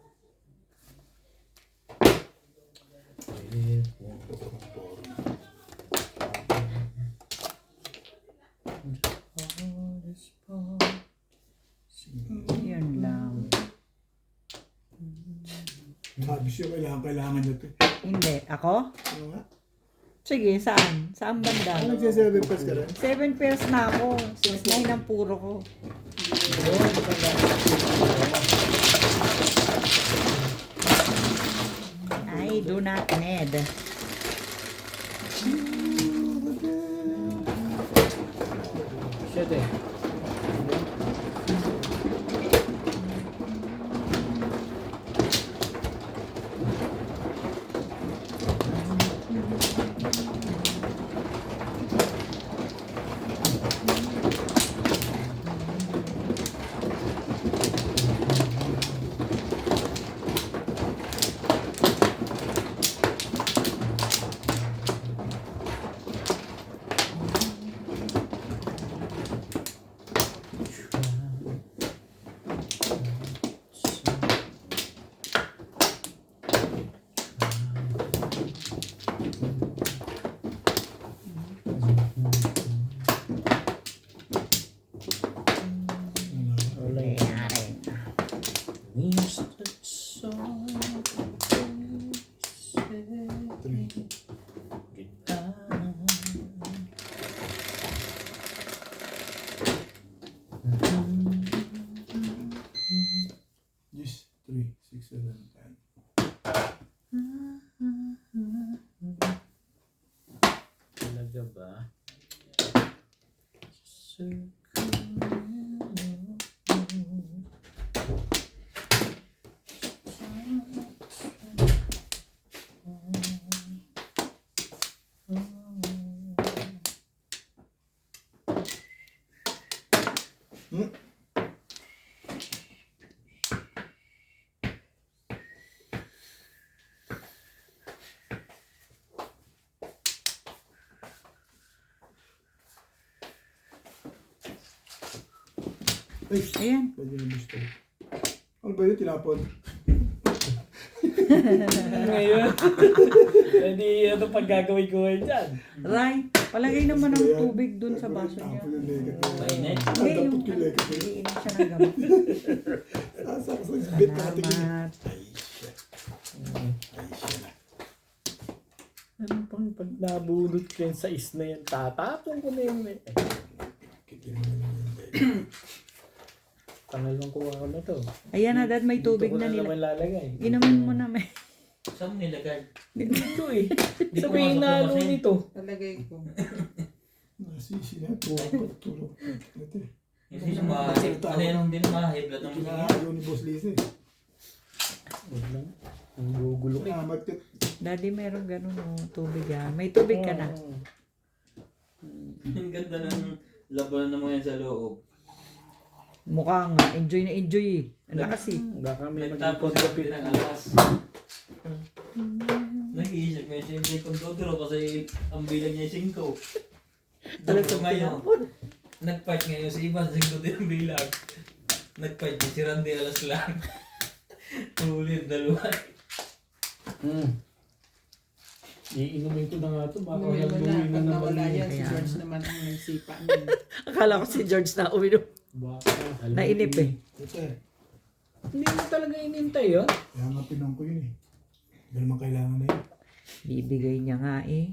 Yun lang. Sabi siya, kailangan niya ito. Hindi. Ako? Ano nga? Sige, saan? Saan banda? Ano nagsa-7 pass ka rin? 7 pairs na ako. 6-9 ang puro ko. I do not need. Shit eh. Yes, 3, 6, 7, 10. Talaga ba? Hmm? Ay, Ayan. pwede na gusto. Ano ba yun? Tinapon? Ngayon. Hindi ano pag gagawin ko ngayon dyan. Ray, palagay naman ng tubig dun sa baso niya. Tapon yung legat. Mainit. Hindi, Dapat yung legat. iinom siya ng gamot. Sasa ko sa bit natin. Salamat. Ay, shit. Ay, shit na. Ano pang pag nabunot ko yung sais na yan, tatapon ko na yun eh. Kitin mo naman yung legat. Pangalawang kuha ko na to. Ayan na, Dad, may tubig Dito ko na nila. naman lalagay. Inumin mo na, may. Saan mo nilagay? Dito eh. Di Sa ko may masok nalo masin. nito. Talagay ko. Nasisi na. Turo. Ito eh. Hindi siya mahahib. Ano yan din mahahib? Lahat ng mga Kinakayo ni Boss Lisa eh. Huwag lang. Ang gugulo eh. Salamat ka. Daddy, meron ganun oh, tubig ah. May tubig ka na. Ang ganda ng labanan ng mga yan sa loob. Mukha nga, enjoy na enjoy eh. Ang lakas eh. Baka may Nagtapos magkapit ng alas. Nag-iisip ko siya hindi kong tuturo kasi ang bilang niya 5. Alam ko Ngayon, nag-fight ngayon si Ivan, 5 din ang bilang. Nag-fight niya si Randy alas lang. Ulit, dalawa. Iinumin ko na nga ito. Baka Inumin mo na. hanggang Pag na nawala naman. yan, si Kaya. George naman ang nagsipa niya. Akala ko si George na uminom. Baka. Nainip eh. Ito eh. Hindi mo talaga inintay yun. Kaya nga pinong ko yun eh. Hindi naman kailangan na yun. Bibigay niya nga eh.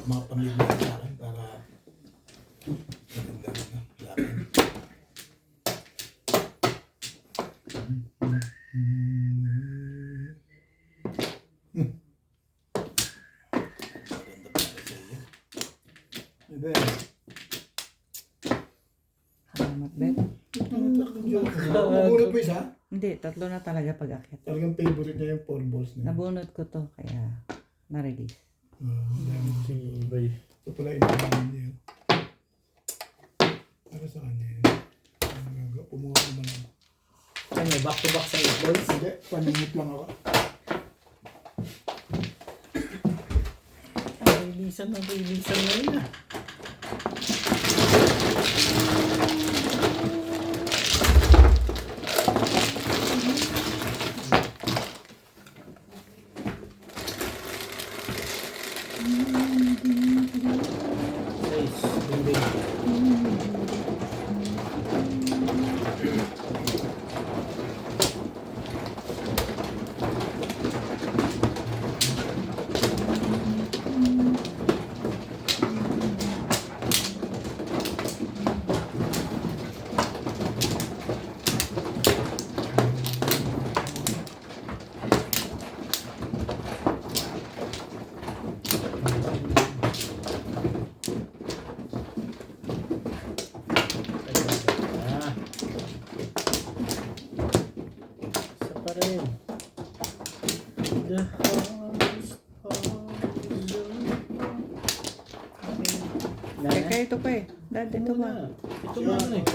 Mga pamilya sa akin para maganda rin na sa akin. Maganda para sa iyo. Ebe, Salamat, Bet. nabunot mo isa? Hindi, tatlo na talaga pag-akit. Talagang favorite niya yung 4 balls na yun. Nabunot ko to, kaya na-release. Dami. Bay. Ito pala inamin niya yun. Para sa kanya yun. Pumuha naman ako. Ano, back to back sa 8 balls? Hindi, panimit lang ako. Releasan na yun ah. Nice. Hindi. Ah. Isa pa rin. The house of Teka, ito pa eh. Dad, ito ba? Ito na ano eh.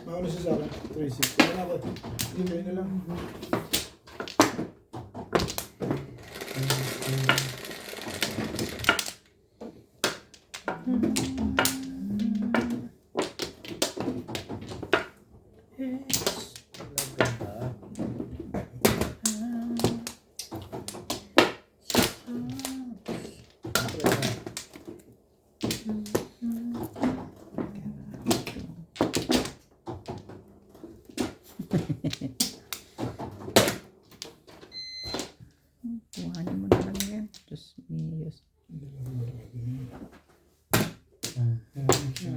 Mauna siya sa akin. 3-6. Wala ako. Hindi na lang. Kuhanin mo na lang yan. Diyos miyos.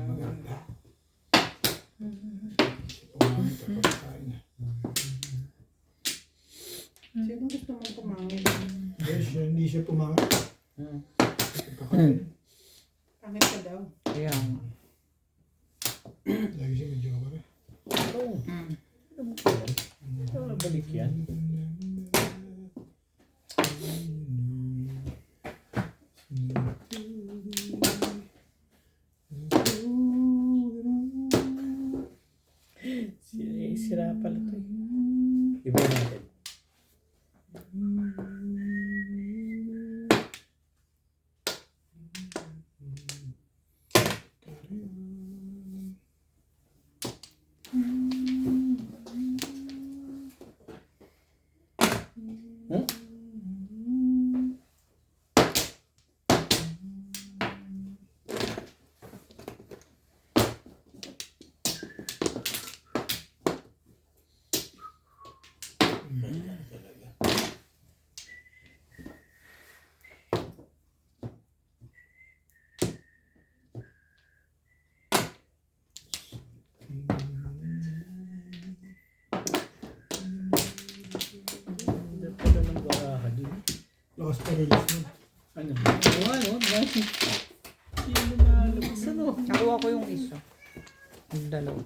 Maganda. Pumangit ako sa kanya. Sino gusto mong pumangit? Yes, hindi siya pumangit. Pangit ka daw. Kaya nga. Lagi siya medyo ka rin. Oh. Ano balik yan? Ganda pala ng baraha dun. Lakas pa release mo. Ano? Ano? Dahil hindi lumalabas. Ano? Nakuha ko yung isa. Yung dalawa.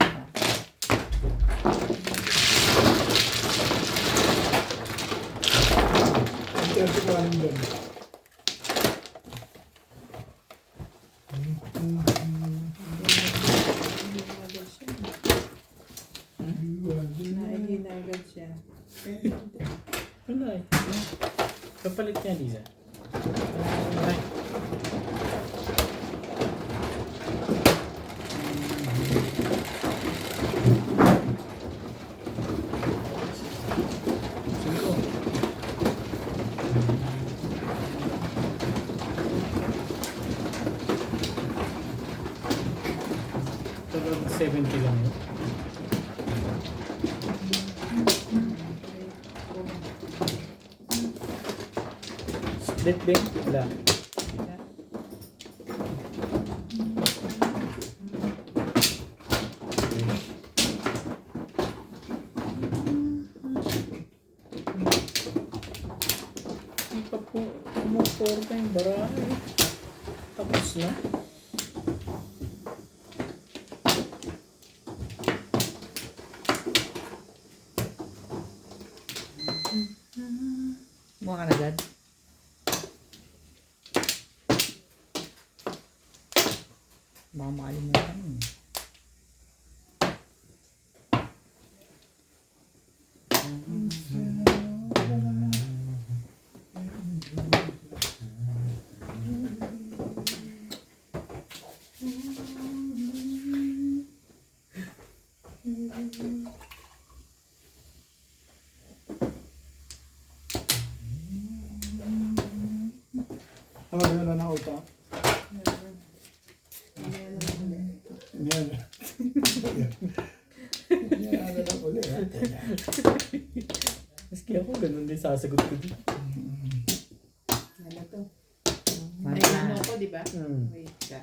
Ang 30 dyan. Naigin na agad siya. Wala eh. Kapalit niya, Liza. Ay. Cinco. Talagang 70 lang yun. Split din? Wala. Hindi pa po umuporta yung baraha eh. Tapos na. Buha ka na, Dad. Baka makalimutan mo. Ano na na auto? Yan. Yan na lang ulit. Maski ako, ganun din sasagot ko din. Ano to? One May ano plus. ko, di ba? Hmm. Wait ka.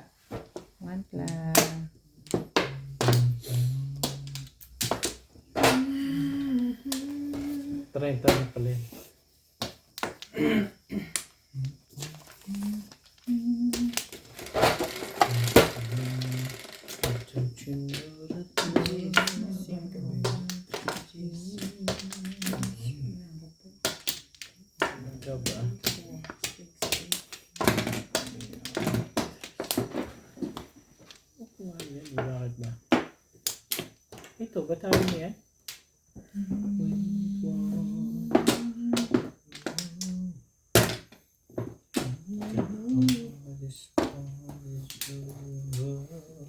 One plus. Try na pala yun. Ikaw ba? Kuha niya, di bakit ba? Ito, ba't tayo niya?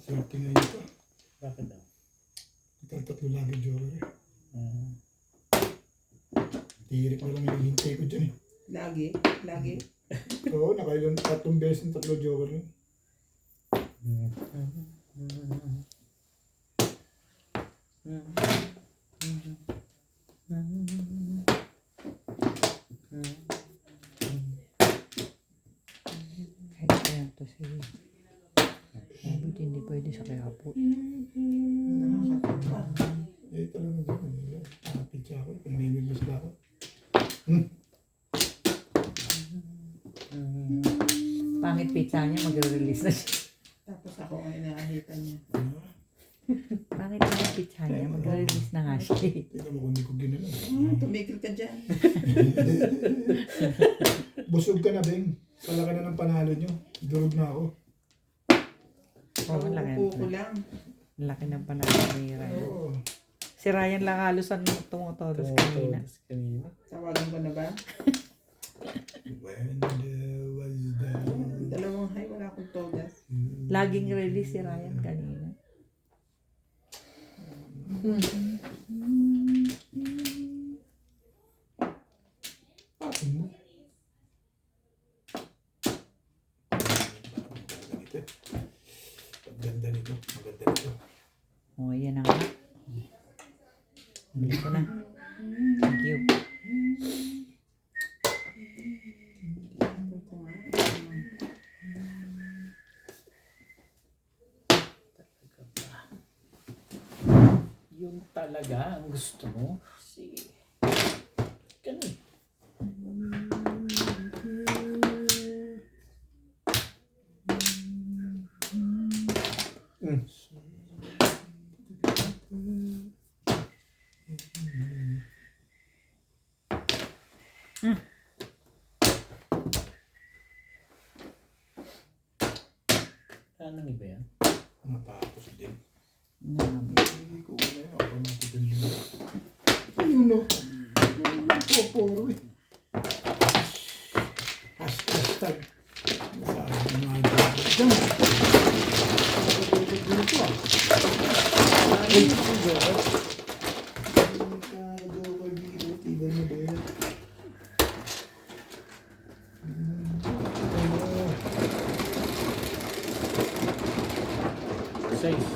Swerte nga ito. Bakit daw? Tatlo lagi joker eh. Tirik na lang yung hintay ko dyan eh. Lagi? Lagi? Oo, nakailan 3 beses ng 3 joker yun. Kahit kaya to si Abot, hindi pwede sa kaya po. Eh, talagang gano'n. Kapit siya ako. Pinamimiglas na ako. Pangit pizza niya, magre-release na siya. Tapos ako ang inaahitan niya. Pangit na yung pizza niya, magre-release na nga siya. Tingnan mo kung hindi ko ginala. Tumigil ka dyan. Busog ka na, Beng. Palaki na ng panalo nyo. Durog na ako. Oo, laki. Upo ko lang. Laki ng panalo ni Ryan. Oo. Si Ryan lang halos ang tumotodos kanina. Kanina. Tawagan ko na ba? When there was the... Dalawang high, wala akong todas. Laging release si Ryan Tapon mo. Maganda nito. Maganda nito. O, yan na nga. Bili ko na. Thank you. Yun talaga ang gusto mo? Sige. Ganun. Anong iba yan? Matapos din. Namin. Hindi ko wala yun. Ako natin din. Ayun o. Poporo eh. Hashtag. Masabi ng mga dyan. Dito ah. Ay, joker dito. Tibay mo ba yan? Size.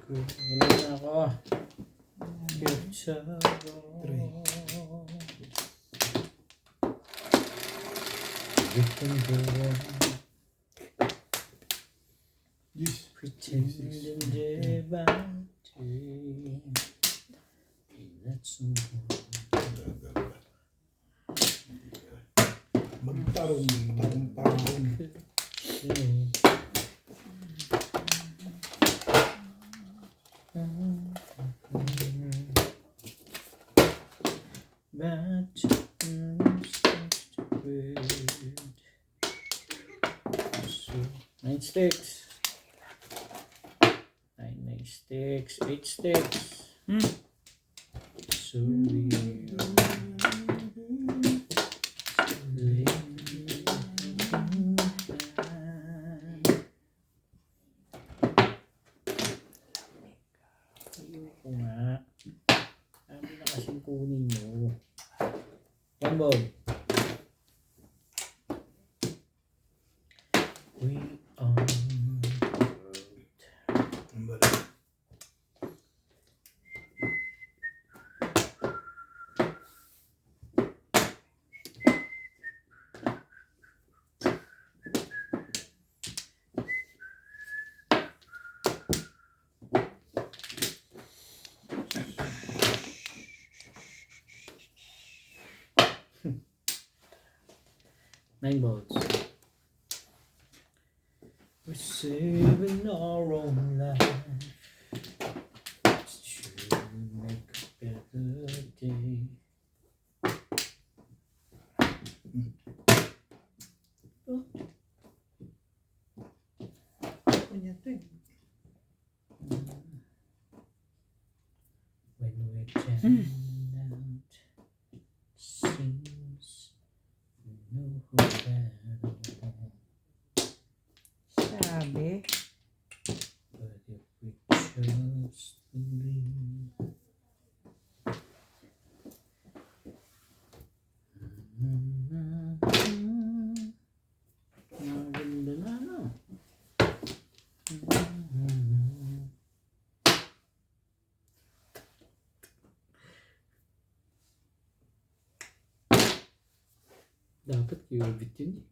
Wala na ako. Yes. Pretending day by day. That's Magtarong. Tarong. Nine sticks. Nine sticks. 8 sticks. So ayoko nga. Sabi na kasing kunin mo. One ball. We are Ang bala. nine balls. We're saving our own life to make a better day. Kanya to eh. When we're jamming out, seems no hope at all. Sabi. But if we just believe, maganda na, no? Dapat i-orbit yun eh.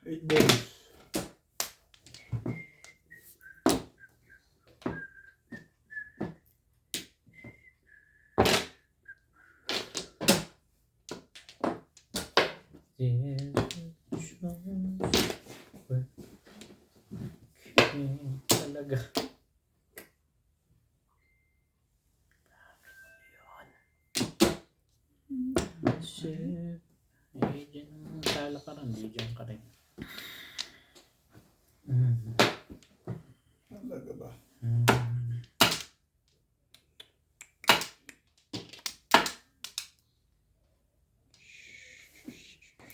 8 balls. Talaga. Kasi, dyan ang tala ka rin, di dyan ka rin. Talaga ba?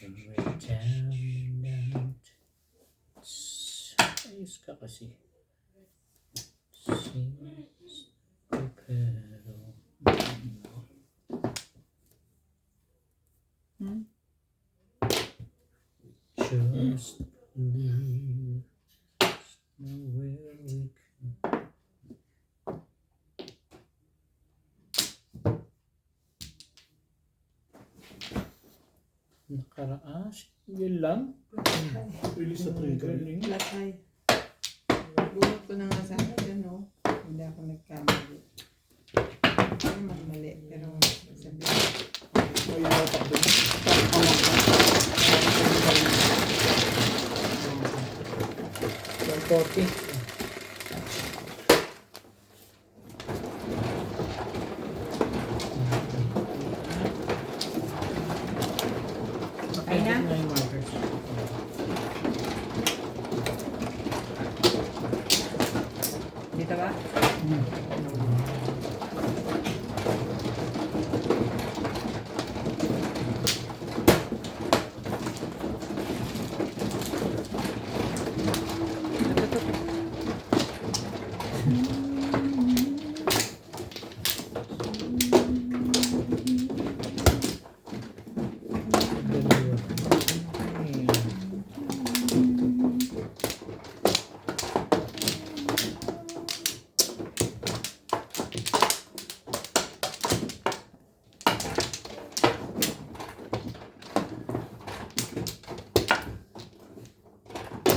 And we're down and out. Ayos ka kasi. Seems pero just leave nowhere we can. Nakaraas, yun lang. Release sa trigger. Flat eye. Bunot ko na nga sa akin, no? Hindi ako nagkamali. Pero mali. Pero sabi ko, May watak din. Yung 40. okay na? Yung markers. Dito ba?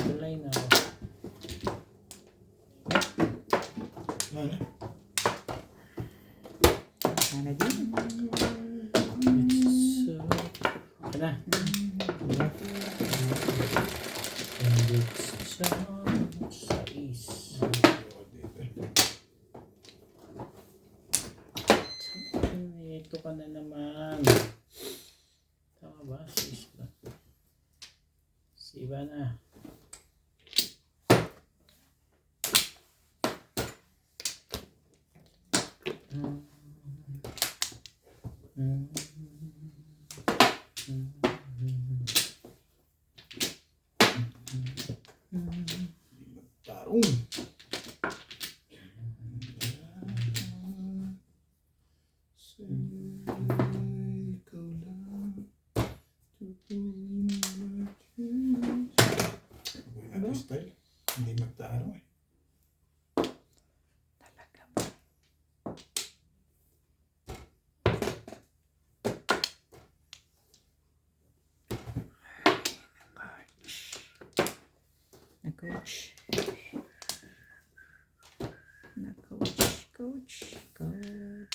Tulay na ako. Ano? Sana din. Ito na. And it's sais. Ito ka na naman. Tama ba? Sais ba? Siba na. Tarong. Ikaw lang. Ano style? Hindi magtaro eh. Talaga ba? Na-coach. Na-coach. Coach. Coach.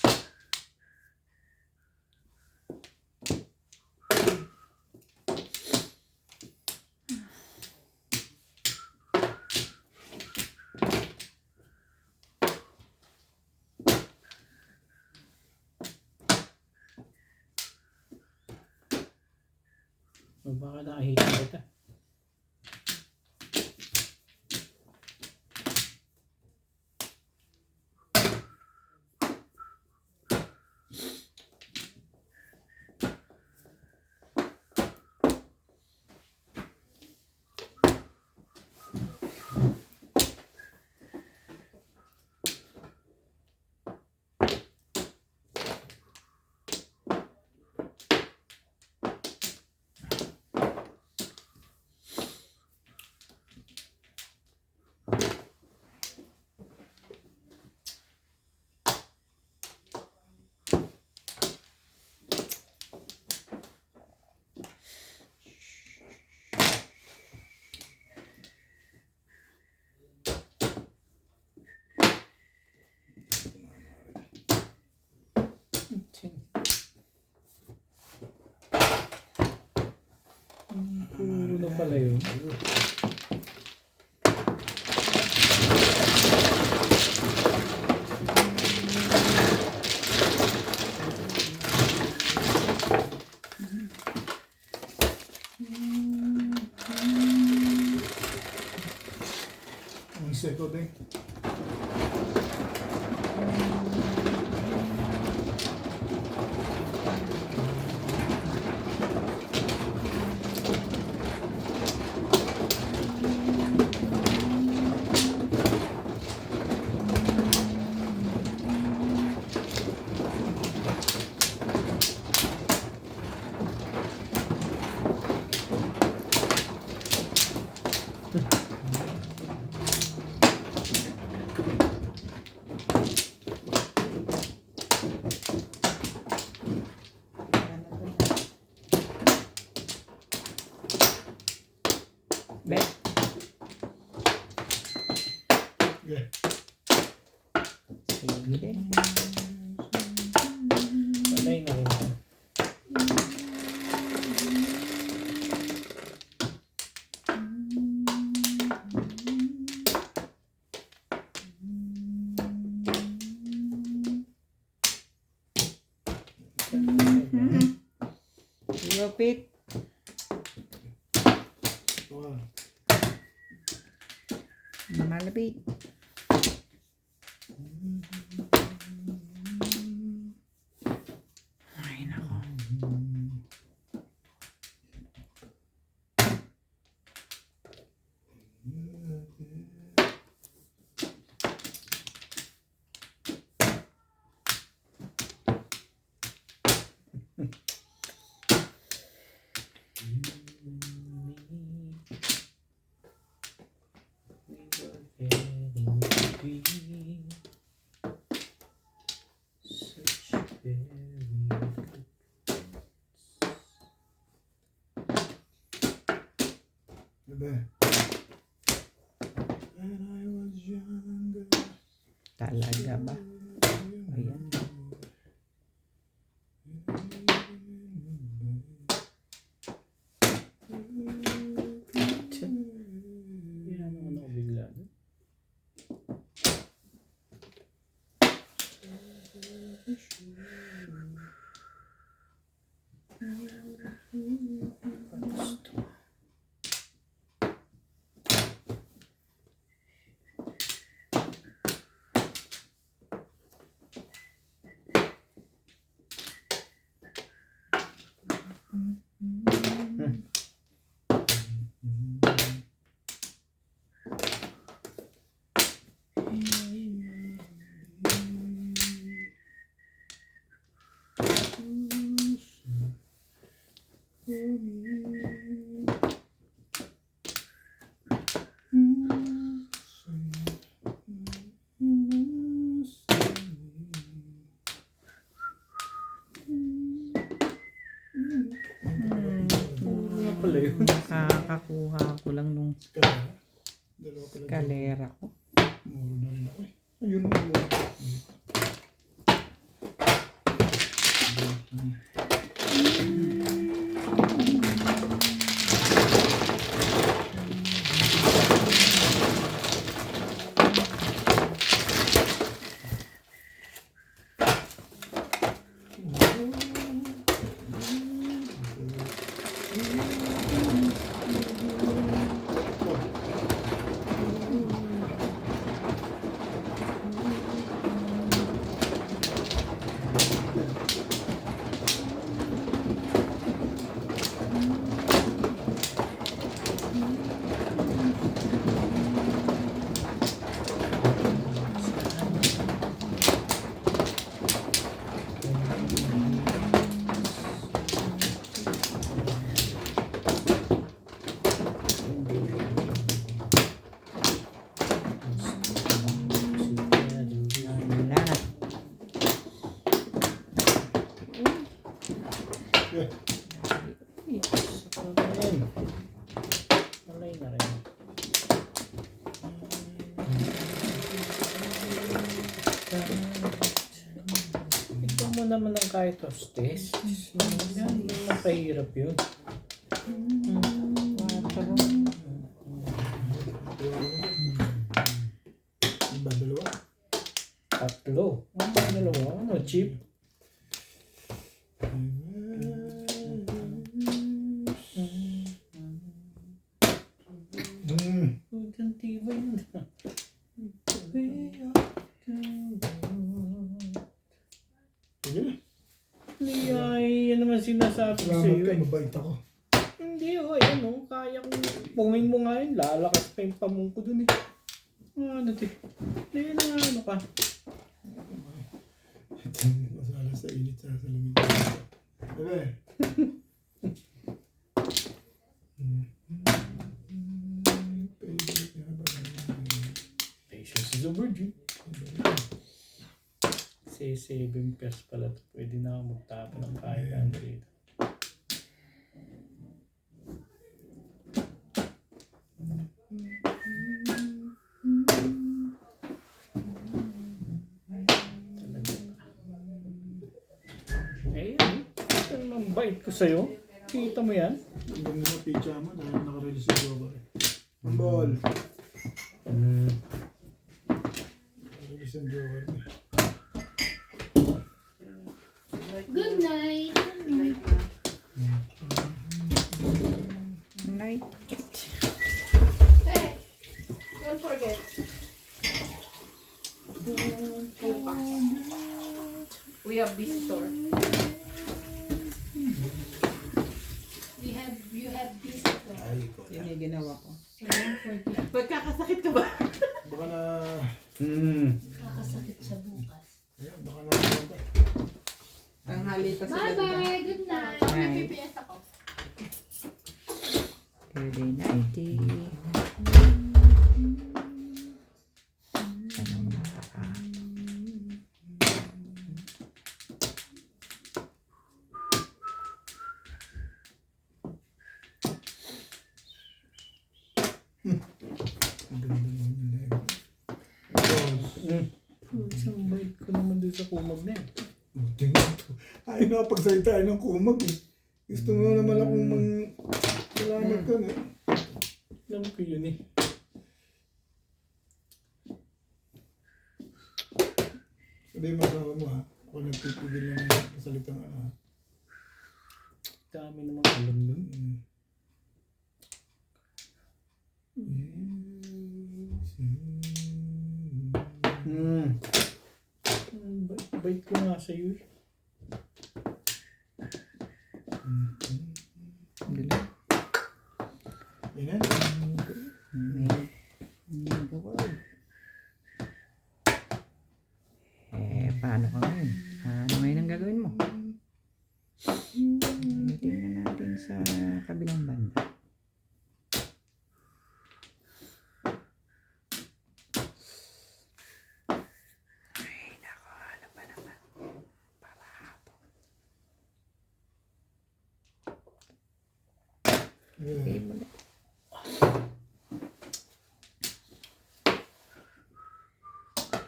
O baka nakahitin kita. pala yun. Ang second eh. Bet. Yeah. Sige. Patay na rin ako. Lupit. Wow. Malapit. Ay, nako. Diba? When I was younger. Talaga ba? Ayan. Yan ang ano ko bigla. Ano pala yun? Nakakakuha ko lang nung Dalawa pala. kalera ko. Muro na rin ako eh. Ayun mo. Alay na rin. Ito mo naman ang kahit hostess. Yan, napahirap yun. 4. tatlo. Dalawa. Ano, cheap? Ang tibay yun. Sige na. Hindi ay, yan naman sinasabi ko Salamat sa'yo ka, eh. mabait ako. Hindi oh, ayan oh, kaya kong pungin mo nga yun, lalakas pa yung pamong ko dun eh. Ano ti? Hindi na nga ano ka. Masala sa init sa salamig. Bebe. Patience is a virgin. Say 7 pesos pala to. Pwede na ako magtapon ng kahit ano dito. Eh, ano ang bait ko sa'yo? Kita mo yan? Ang ganda ng pizza mo dahil nakarelease yung Joker. Ang ball. Nakarelease yung Joker. Good night. Night. Hey, don't forget. We have visitor. You have visitor. Ay, ko. Yun yung ginawa ko. Don't forget. Magkakasakit ka ba? Baka na... Kakasakit sa bukas. Ayun, baka na... Tanghali pa sila. Bye-bye. Good night. May PPS ako. Very nighty. Ang ganda naman yun eh. Balls. Isang bait ko naman doon sa kumag na yan. Tingnan ko. Ay, nakapagsalita ng kumag eh. Gusto mo naman akong salamat ka na. Alam ko yun eh. Sabi mo asawa mo ha. Ako nagpipigil na ng kasalitang ano ha. Dami namang alam nun. Bait ko nga sa'yo eh. Galing. Yan. Paano ka ngayon? Ano ngayon ang gagawin mo? Tingnan natin sa kabilang banda. Ay, nako, ano ba naman? Para hapon. Okay, muli.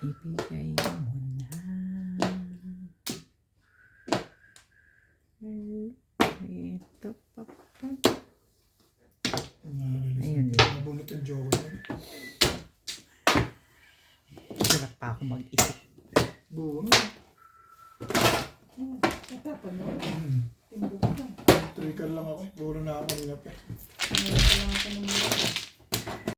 Ibigay mo na. Ito pa pa. Ayun. Nabunot yung joke. Hirap pa ako mag-isip. Buwan.